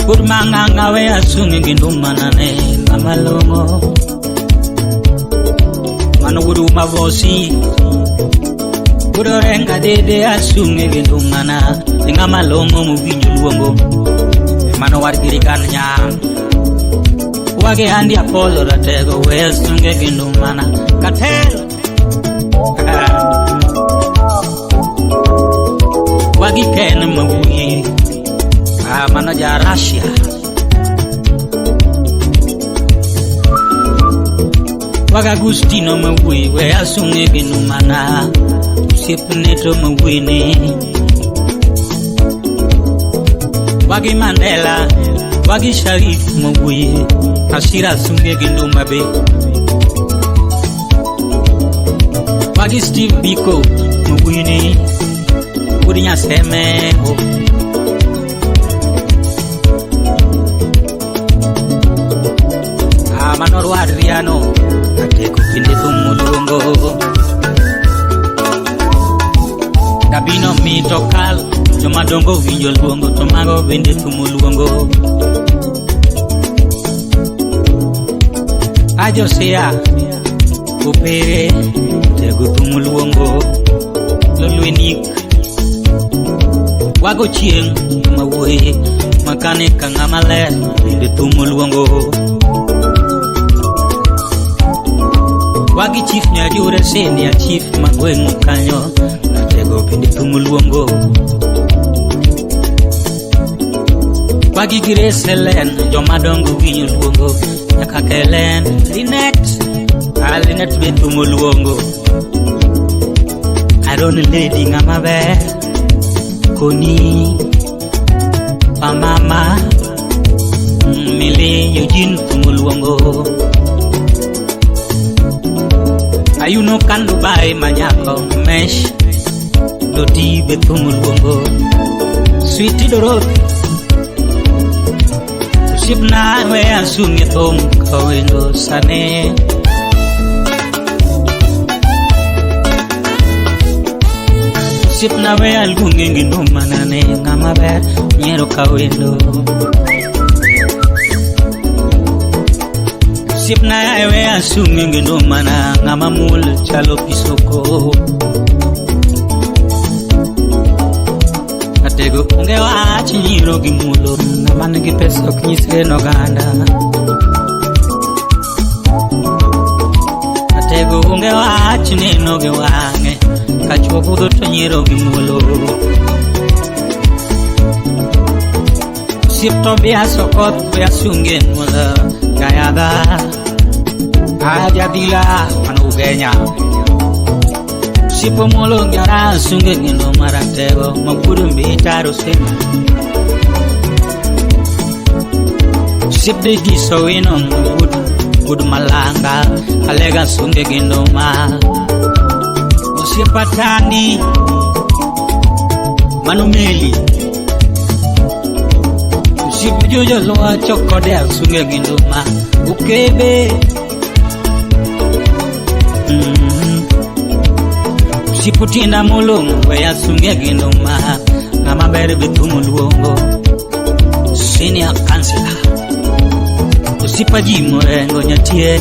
Bud mang'ang'a we asunge gi ndumana ne ng'ama long'o. Mano bud umavosi bud orenga dede asunge gi ndumana ng'ama long'o mowinjo luongo. Mano war girikan nyang wage andi Apollo ratego we asunge gi ndumana katelo. Wagi ken mawuyi mano ja Russia. Waga Agustino mawuyi we asunge gi ndumana siepne to mawuyi ni. Wagi Mandela wagi Sharif mawuyi Ashira asunge gi nduma be. Wagi Steve Biko mawuyi ni Kurinya semebo. Manoro Adriano ateko kinde tumulungo. Dabino mitokal jomadongo winjo luongo to mago bende tumulungo. Ajosea opere tego tumulungo. Lolwenik wago chieng mawuoye makane ka ng'ama ler bende tumo luongo. Wagi chief nyajure senior chief magweng'u kanyo natego bende tumo luongo. Wagi Grace Helen jomadongo winjo luongo nyaka Helen Linet Linet be tumo luongo. Aron lady ng'ama ber Koni Pamama Mile Eugene tumuluongo. Ayuno kandu bae manyako mesh Doti be tumuluongo. Sweetie Dorothy Sipna we asunge tom kawendo sane. Sipna we algunge gi ndumana ne ng'ama ber nyiero kawendo. Sipna we asunge gi ndumana ng'ama mul chalo pisoko. Atego unge wach nyiro gi mulo ng'ama nigi pesa ok nyisre n'oganda. Atego unge wach neno gi wang'e kachwo budho to nyiro gi mulo. Sip to bias okoth be asunge nwolo gayadha ajadila mano ugenya. Sipo mulo ngara asunge ngino maratego maburu mbitaro sema. Sip de giso wino mbudu Gud malanga alega sunge gendoma Usipatani manumeli Usipujojo loa chokode sunge gendoma Ukebe Usiputinda mulungu ya sunge gendoma Nama bere betumu luongo Senior Councilor Usipajimo rengo nyatie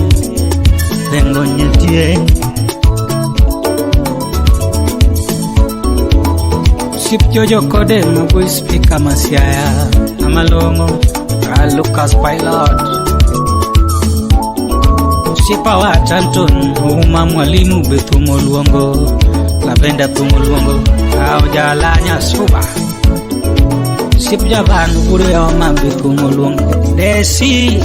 Usipjojo kode mabu speaker Masiaya Amalongo Lucas Pilot Usipawa Tanton Uma mwalimu betumu luongo Labenda tumu luongo Au jalanya suba Sip jaban ure o mambe kumulung desi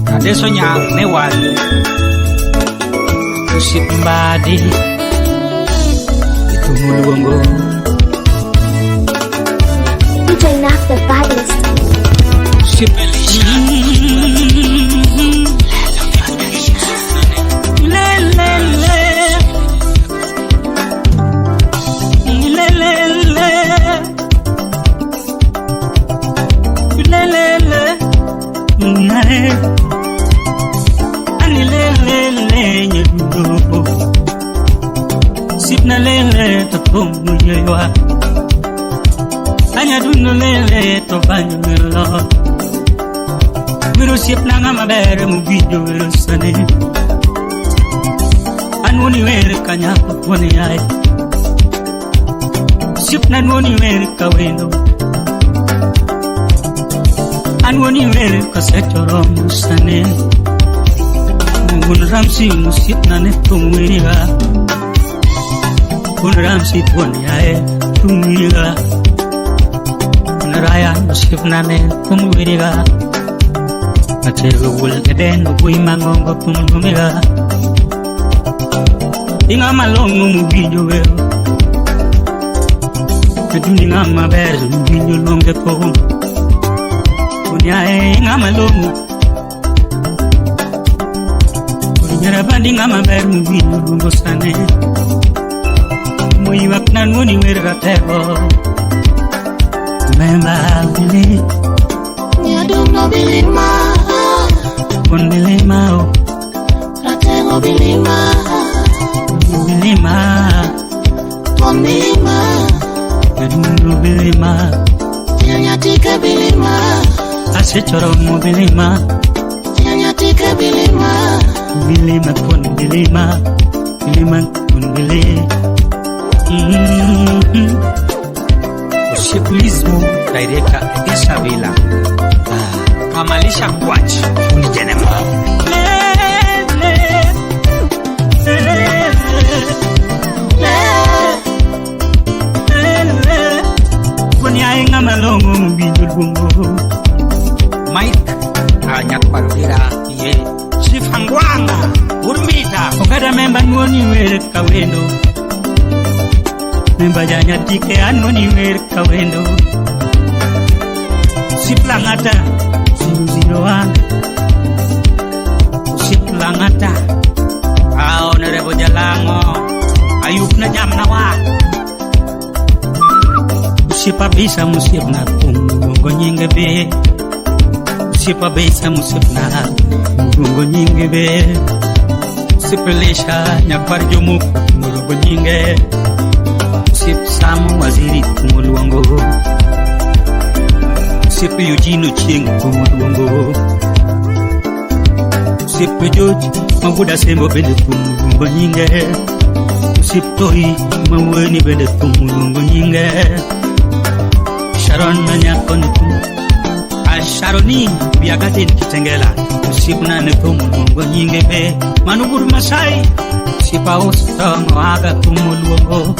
adeso nyang ne wan sip mbadi kumulungo DJ Nak the baddest. sip Sipna lele to pomu yewa Anya duno lele to banyo melo Miru sipna ngama bere mu video miru sane Anwoni were kanya wone ay Sipna nwoni were kawendo Anwoni were kasetoro musane Mun ramsi musipna ne tumwiniga Mun ramsi tuaniae tumwiniga Naraya musipna ne tumwiniga Matego wul eden bui mangongo tumwiniga Inga malongo mubinyo weo Kaduni ngama beru mubinyo longe kohum Kunyae inga malongo Nyarabandi ngama ber mubinyo lungo sane Mui wakna nwoni werga tebo Memba bili Nyadungo bilima Pon bilima o Ratego bilima Bilima Pon bilima Nyadungo bilima Nyanyatika bilima Asechoro mo bilima Nyanyatika bilima Bilima pun bilima pun bilima Usikulismo Daireka Esa Vila Kamalisha Kwachi Unijenema Kunyae ngamalongo mbinyo bungo Mike Anyak Parvira Ye Sifangwanga Urmita Okada memba nwoni were kawendo Memba janya tike anwoni were kawendo Siplangata 001 Siplangata Honorable Jalango Ayub na jam na wa Sipa bisa musip na Mungo nyinge be Sipa bisa musip na Mungo nyinge be Sipelisha nyakbar jomu Mungo nyinge Sip samu waziri kumuluango Sip Eugene Ching kumuluango Sip George Mabuda sembo bende kumuluango nyinge Sip Toi Maweni bende kumuluango nyinge Sharon nanyakoni kumu Sharoni biagatin kitengela Sipna ne kumuluango nyinge be Manuguru Masai Sipa ustongo aga kumuluango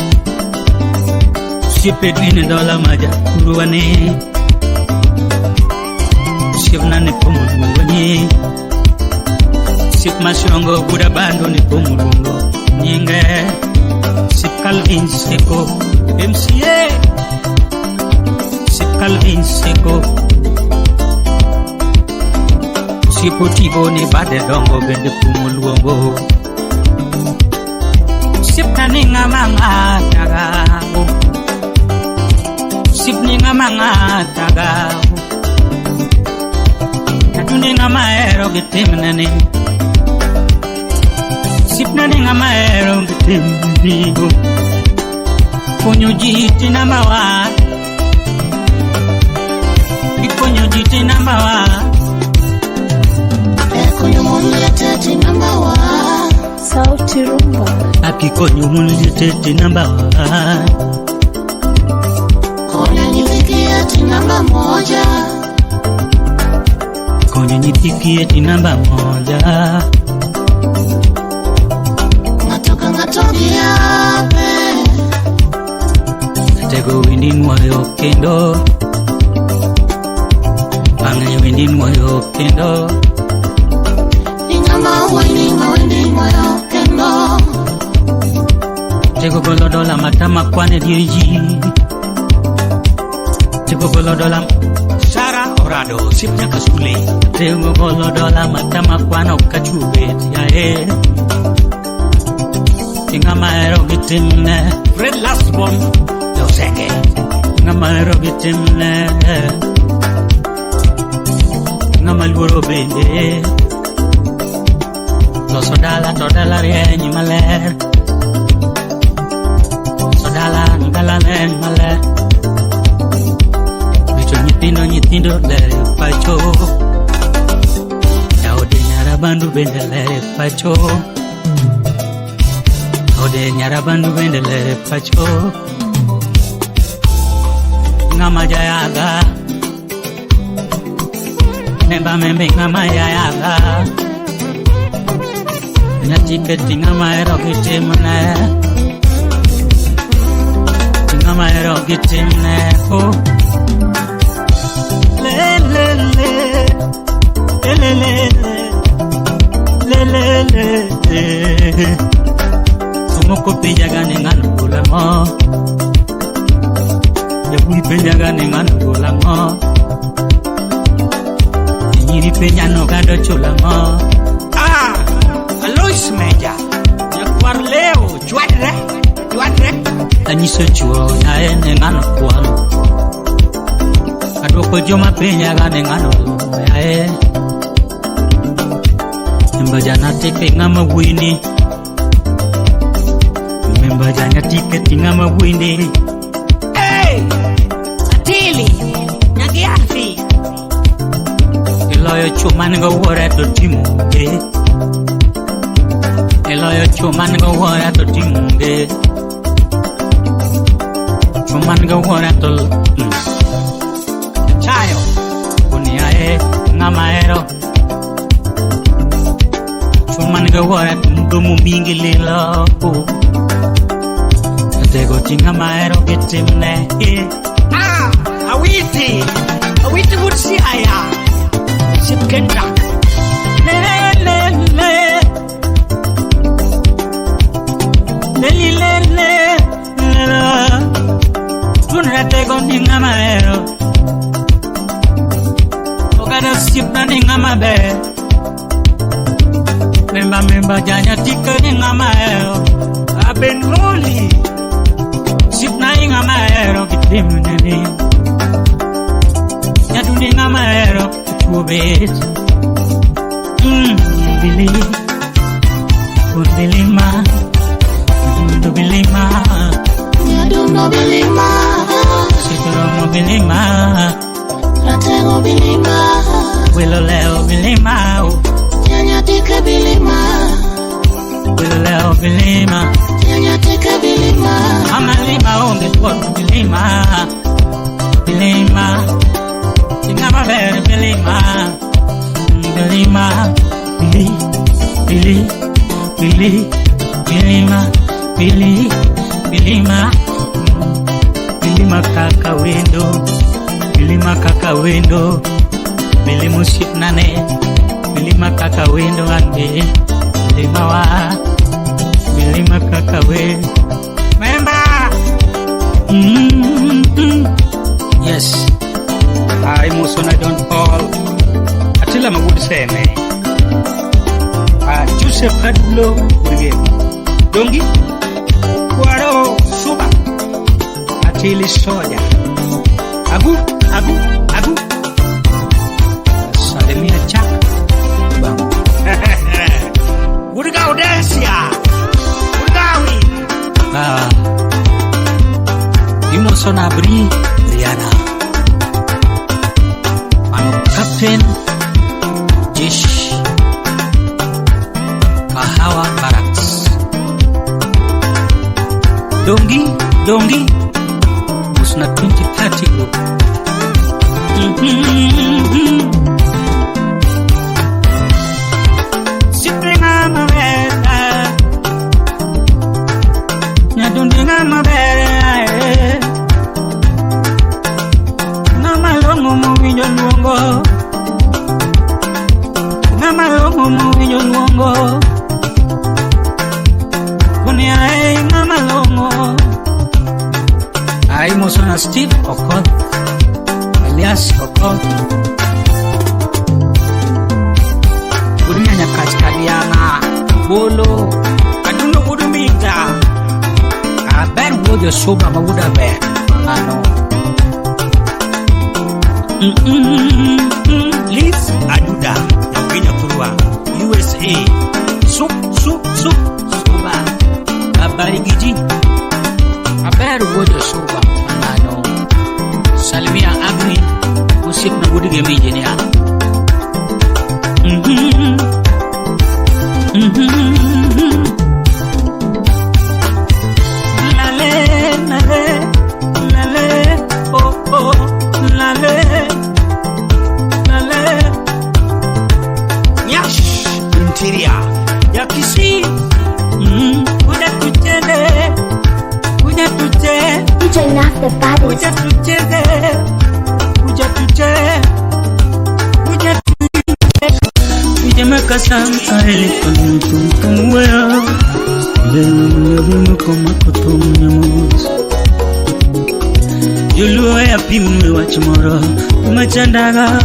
Sip Edwin Dola Maja Kuruwane Sipna ne kumuluango nyinge Sip Masongo Buda Bando ne kumuluango nyinge Sip Calvin Seko MCA Sip Calvin Seko Tipo tipo ni bade dongo bende kumu luongo. Sipna ni ngamanga tagao. Sipni ngamanga tagao. Natuni ngamaero gitimnani. Sipna ni ngamaero gitimni. Konyo jiti namawa. Ikonyo jiti namawa. Konyo muli tete namawa. Sauti Rumba. Akikonyo muli tete namawa. Konyo nifikia ti namba moja. Konyo nifikia ti namba moja. Ngatokia pe. Tego windi moyo kendo. Pangai windi moyo kendo. Ingama windi moyo kendo. Tego golo dola matama kwane diriji. Tego golo dola Sara Orado sipnya kasule. Tego golo dola matama kwana ukachube yae. Ingama ero gitimne Fred Lasbon Yoseke. Ingama ero gitimne Ingama luoro bende. Lo sodala rienyi maler. Sodala rienyi maler. Bicho nyithindo lere pacho. Yaode nyarabandu bende lere pacho. Ode nyarabandu bende lere pacho. Ngama jayaga. Membe ngama jayaga. Nyatike tingama ero gitimne. Tingama ero gitimne. Oh. Le le le. Le le le. Le le le. Sumoko pejagane nganu kulamo. Yabui pejagane nganu kulamo. Nyiri pejano gado chulamo. Alois Meja, nyakwar leo, juadre. Anyiso chuo na ene ngano kwalo. Adoko joma penya gane ngano yae. Mbajana teke ngama wini. Mbajana tike ngama wini. Hey! Atili! Nyagiafi! Iloyo chuman go wore to timu, eh? Eloyo chuman go wore to timunge. Chuman go wore to chayo. Kuniae ngamaero. Chuman go wore to mdumu mingi lilo. Tego tinga maero gitimne. Awiti wutsi aya. Sipkenda. Le. Tunra tego ninga maero. Ogada sipna ninga mabe. Memba janya tika ninga maero. Abenoli. Sipna ninga maero gitimne. Nyatundi ninga maero chubet. Bilima. Sikoro bilima. Ratego bilima. Wilo leo bilima. Nyanya tika bilima. Wilo leo bilima. Nyanya tika bilima. Mama lima onge kwa bilima. Bilima. Tingama bere bilima. Bilima. Bilima. Bilima kaka wendo. Bilimu sipnane. Bilima kaka wendo ande. Bilima kaka wendo. Member. Yes. I Musona don't fall. Mandela magud seme. Joseph Adulo Brigade. Dongi Kwaro Suba Atili Soja. Agu Salemia Chak Bang. Urgau Densia Urgawi Imoson Abri Riana Manu Kapten Jish Kahawa Baraks. Dongi Musna 2030 group. Sipringa mabera Nyadundinga mabera Namalongo muwinyo luongo Namalongo muwinyo luongo Ai mama longo Ai mosona Steve Okoth alias Okoth Gurunya nyakach kaliana Bolo Aduno gurumita Ben wojo soba mawuda ben Ano Liz Aduda Yakinya kurwa USA Sup Soba Abari giji Aberu wojo soba Ano Salimia Agri Musik na gudige mijenia Lale Oh Lale Nyash Interior Yakisi DJ Naf the baddest. Makasanta elefantumtumwea Lenu kumakutumnyamos Yuluwa ya pimwe wachimoro Umachandaga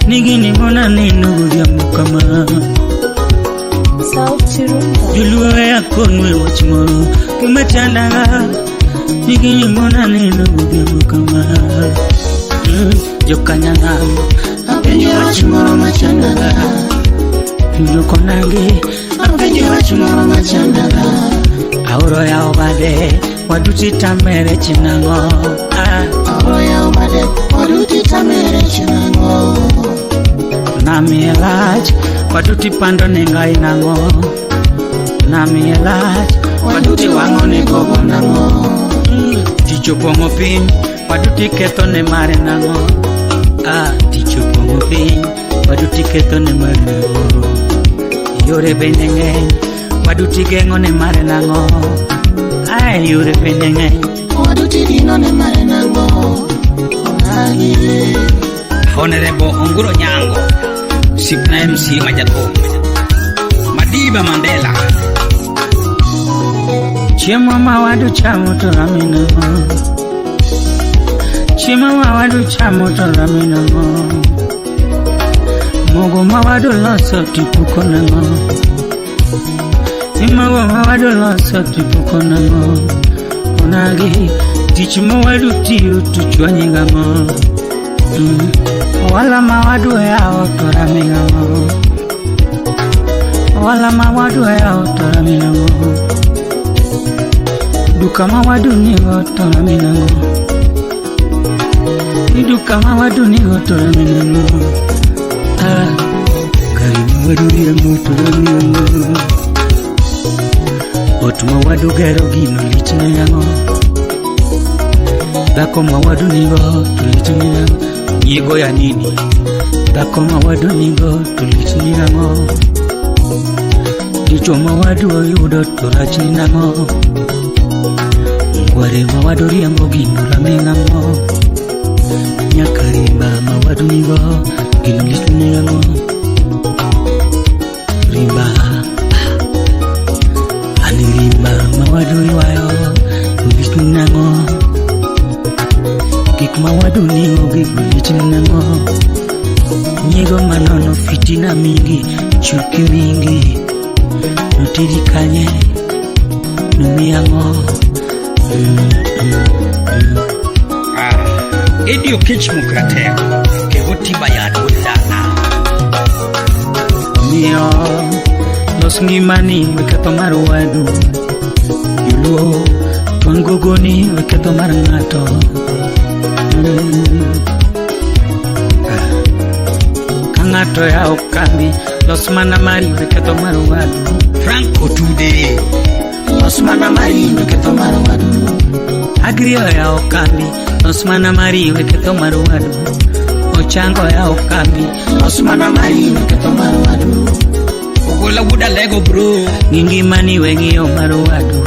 Nigini mona ninu ya mukama Sauti Rumba. Yuluwa ya konwe wachimoro Umachandaga Nigini mona ninu ya mukama Yokanyana Apenye wachimoro machandaga Yukonange Apenye wachimoro machandaga Auro ya obade Waduti tamere chinango Auro ya obade Waduti tamere chinango Nami elaj Waduti pando nenga inango Nami elaj Waduti wango ne gogo nango Ticho pongo pin Waduti keto ne mare nango Ticho pongo pin Waduti keto ne mare nango Yore benenge Waduti gengo ne mare nango Yore benenge Waduti dino ne mare nango Honorable Onguro Nyango Sipna MC Majato Madiba Mandela Chema mawadu chamoto ramina Chema mawadu chamoto ramina Mogo mawadu loso tipuko nango Mogo mawadu loso tipuko nango Onagi Tichi mawadu tiyo tuchwanyega mo Wala mawadu ya otoramina mo Wala mawadu ya otoramina mo Duka mawadu ni otoramina mo Duka mawadu ni otoramina mo Kari mawadu ya otoramina mo Otu mawadu gero gino lichine yango Dako mawadu nigo tulitini yango Yego ya nini Dako mawadu nigo tulitini yango Dicho mawadu yudo tulachini yango Ngware mawadu riyango gino ramengango Nyakarimba mawadu nigo gino litini yango Rimba Anirimba mawadu iwayo tulitini yango Kik mawadu nigo gino litini yango Nyego manono fitina mingi, chuki mingi, nutiri kanye, numiyango. Edio kech mukrate, ke hoti bayad udana. Mio, los ngimani wekato marwadu, yulo, tuan gogoni wekato marangato. Kangato ya okambi, los manamari wekato marwadu. Franco today, los manamari wekato marwadu. Agrio ya okambi, los manamari wekato marwadu. Ochango ya okambi, los manamari wekato marwadu. Ogola wuda lego bro, ngingi mani wengi o marwadu.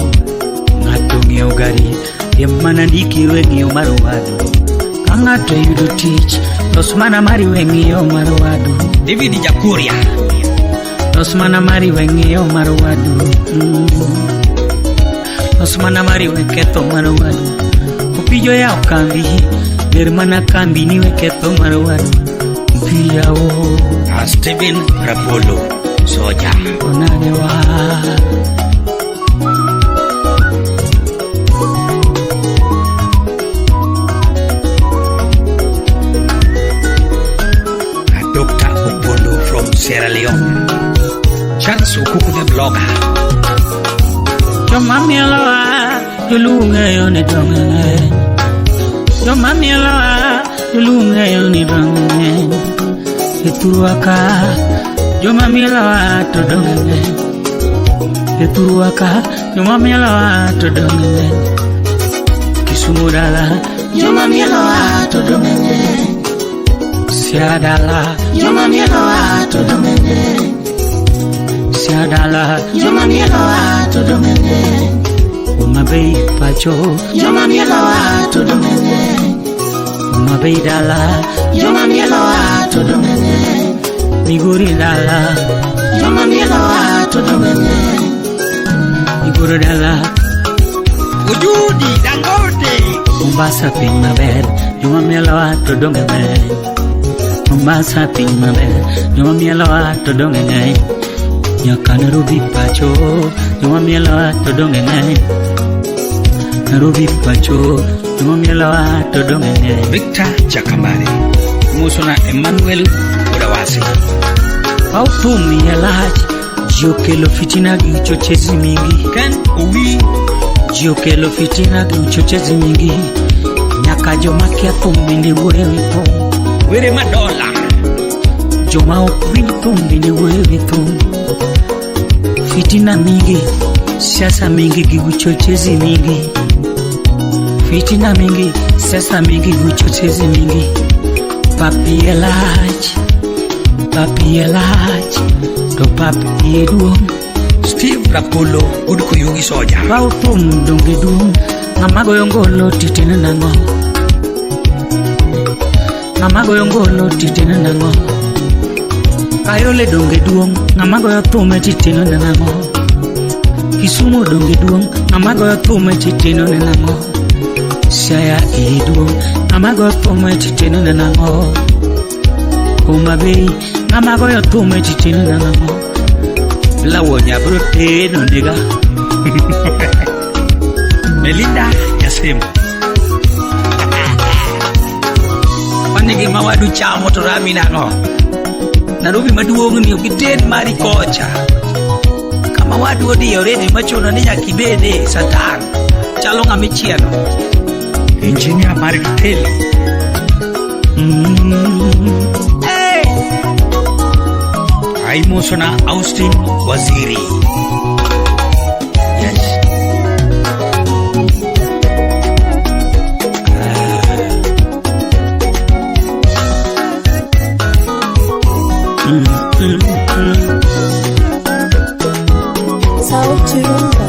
Ngatungi ogari, yemana diki wengi o marwadu. Kangato yudo teach, los manamari wengi o marwadu. David Jakuria, los manamari wengi o marwadu. Los manamari weketo marwadu. Upijo ya okambi, hermana kambi ni weketo marwadu. Upia o Steven Rapolo Soja onanewa. Dr. Opolo from Sierra Leone. Charles Okuku the blogger. Joma mielawa dulunga yone donge. Joma mielawa dulunga yone donge. Eturuaka joma mielawa to donge. Eturuaka joma mielawa to donge. Kisumudala joma mielawa to donge. Siadala joma mielawa to donge. Siadala joma mielawa to donge. Umabei pacho joma mielawa to donge. Umabei dala joma mielawa to donge. Miguri dala joma mielawa to donge. Miguri dala Ujudi Dangote Mombasa ping maber joma mielawa to donge. Mombasa ping maber joma mielawa to donge. Nyaka Nairobi pacho joma mielawa to donge. Nairobi pacho joma mielawa to donge. Victor Jakambare Musona Emmanuel Udawasi Aupumi elach jiokelo fitina gi uchochezi mingi. Ken uwi jiokelo fitina gi uchochezi mingi. Nyaka joma kia thumbi ni wewe po were madola joma okwin thumbi ni wewe po. Fitina mingi, siasa mingi gi uchochezi mingi. Fitina mingi, siasa mingi gi uchochezi mingi. Papi elach to papi eduong. Steve Rapolo udko yugi soja Bautum donge duong. Ngamago yongolo titene nango. Ngamago yongolo titene nango. Kayole donge duong. Ngamago yotume titene nango. Kisumu donge duong. Ngamago yotume titene nango. Saya eduong. Ngamago yotume titene nango. Umabei ngamago yotume titene nango. Lawo nyabrote no nigga. Melinda Yasemu Panigi mawadu chamo to rami nango. Nairobi maduong ni ukiten mari kocha. Kama wadu odi already machono ni nyakibede satan. Chalo ngamichiano. Engineer Mari Tele. Hey! Aimosona Austin Waziri. Yes. Sauti Rumba.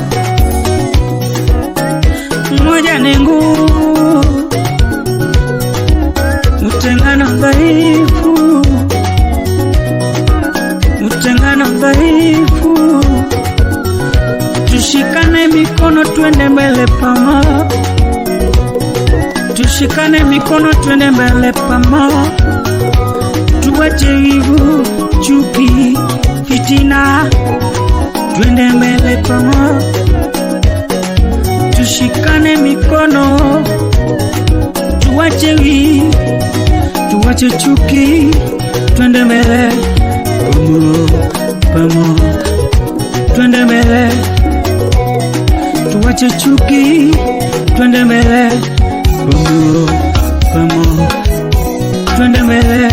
Moja nengu utengano dhaifu. Utengano dhaifu. Tushikane mikono twende mbele pamoja. Tushikane mikono twende mbele pamoja. tuache wivu, chuki, fitina, twende mbele pamoja, tushikane mikono, tuache wivu, tuache chuki, twende mbele pamoja, twende mbele, tuache chuki, twende mbele pamoja, twende mbele.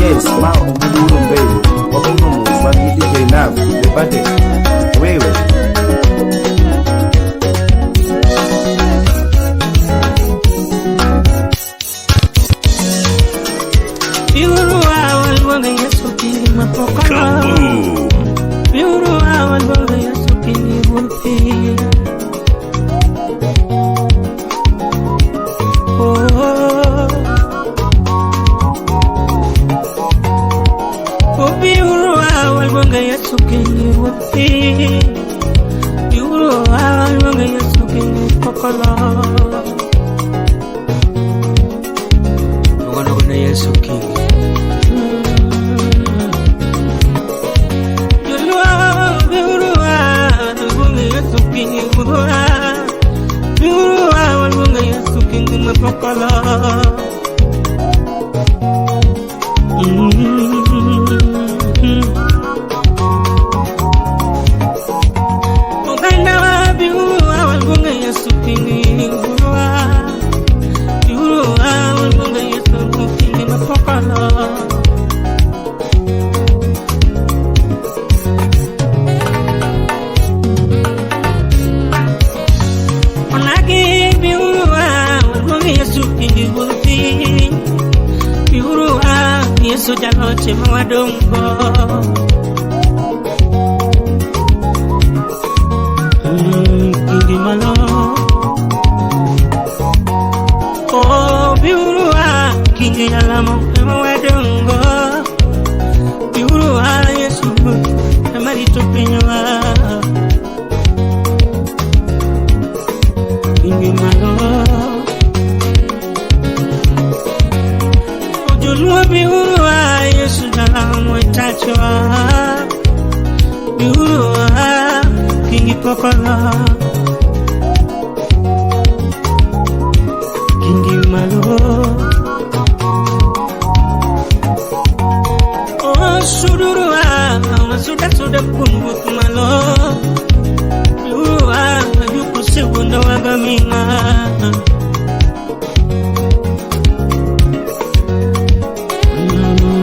Yes, mao mbulu mbele. Wakuno mufami DJ Nav, the baddest. Wewe.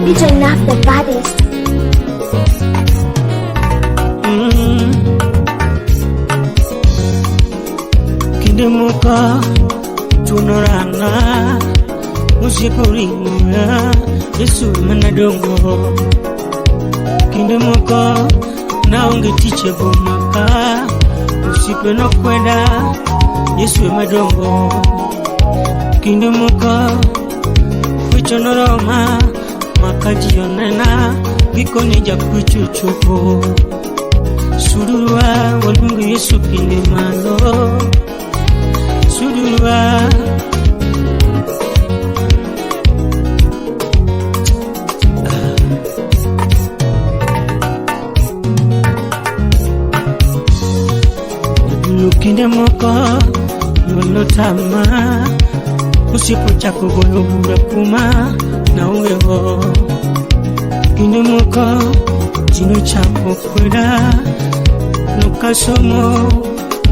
DJ Nav, the baddest. Kidemoka tunarana usiporinga Yesu manadongo Kidemoka naonge tiche bomaka usipeno kwenda Yesu madongo Kidemoka kuchonoroma makajionena gikonija kuchuchuko Surua walungu Yesu kindemalo Surua Kindemoko nolotama usipo chako golobura kuma na uweho Kindemoko jino chako kweda nukasomo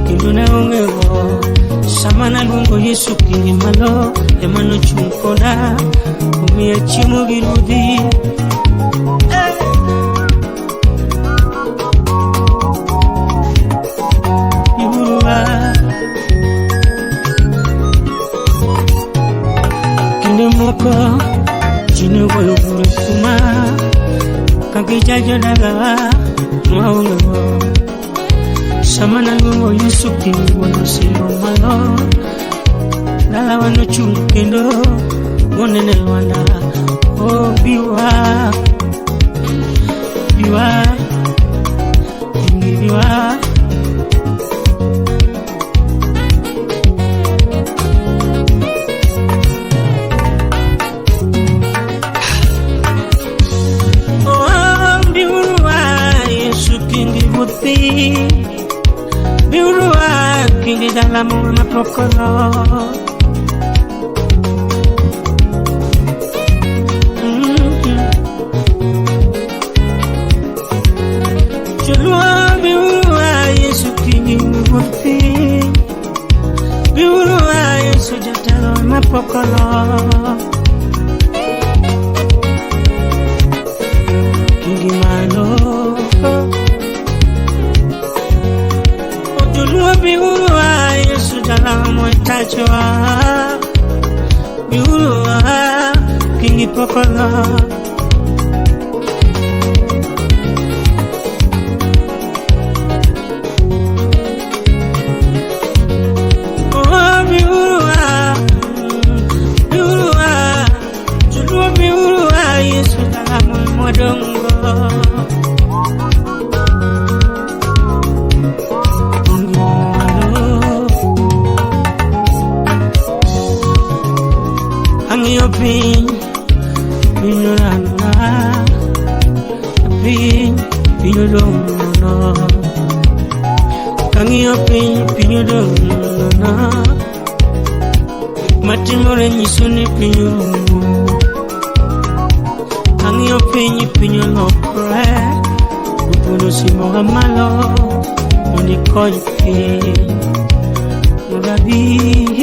kindo na uweho Samana lungo Yesu kindemalo emano chunkoda umia chimo girudi Kindemoko jino golobura kuma kagijajo dalawa maulewo Samana lungo Yesu kindemalo silo malo dalawa no chungkendo wonene wanda obiwa Kingi dalam una pokolo Chulua biurua Yesu kingi murti Biurua Yesu jatalo na pokolo Kingi malo Biurua Yesu dalam mutajwa Biurua kingi pokolo Oh biurua Biurua Julua biurua Yesu dalam modongo Pinyolona Kangio pinyolona Matimore nyisuni pinyolona Kangio pinyolokre Upuno simo hamalo Unikoi pi Mugabi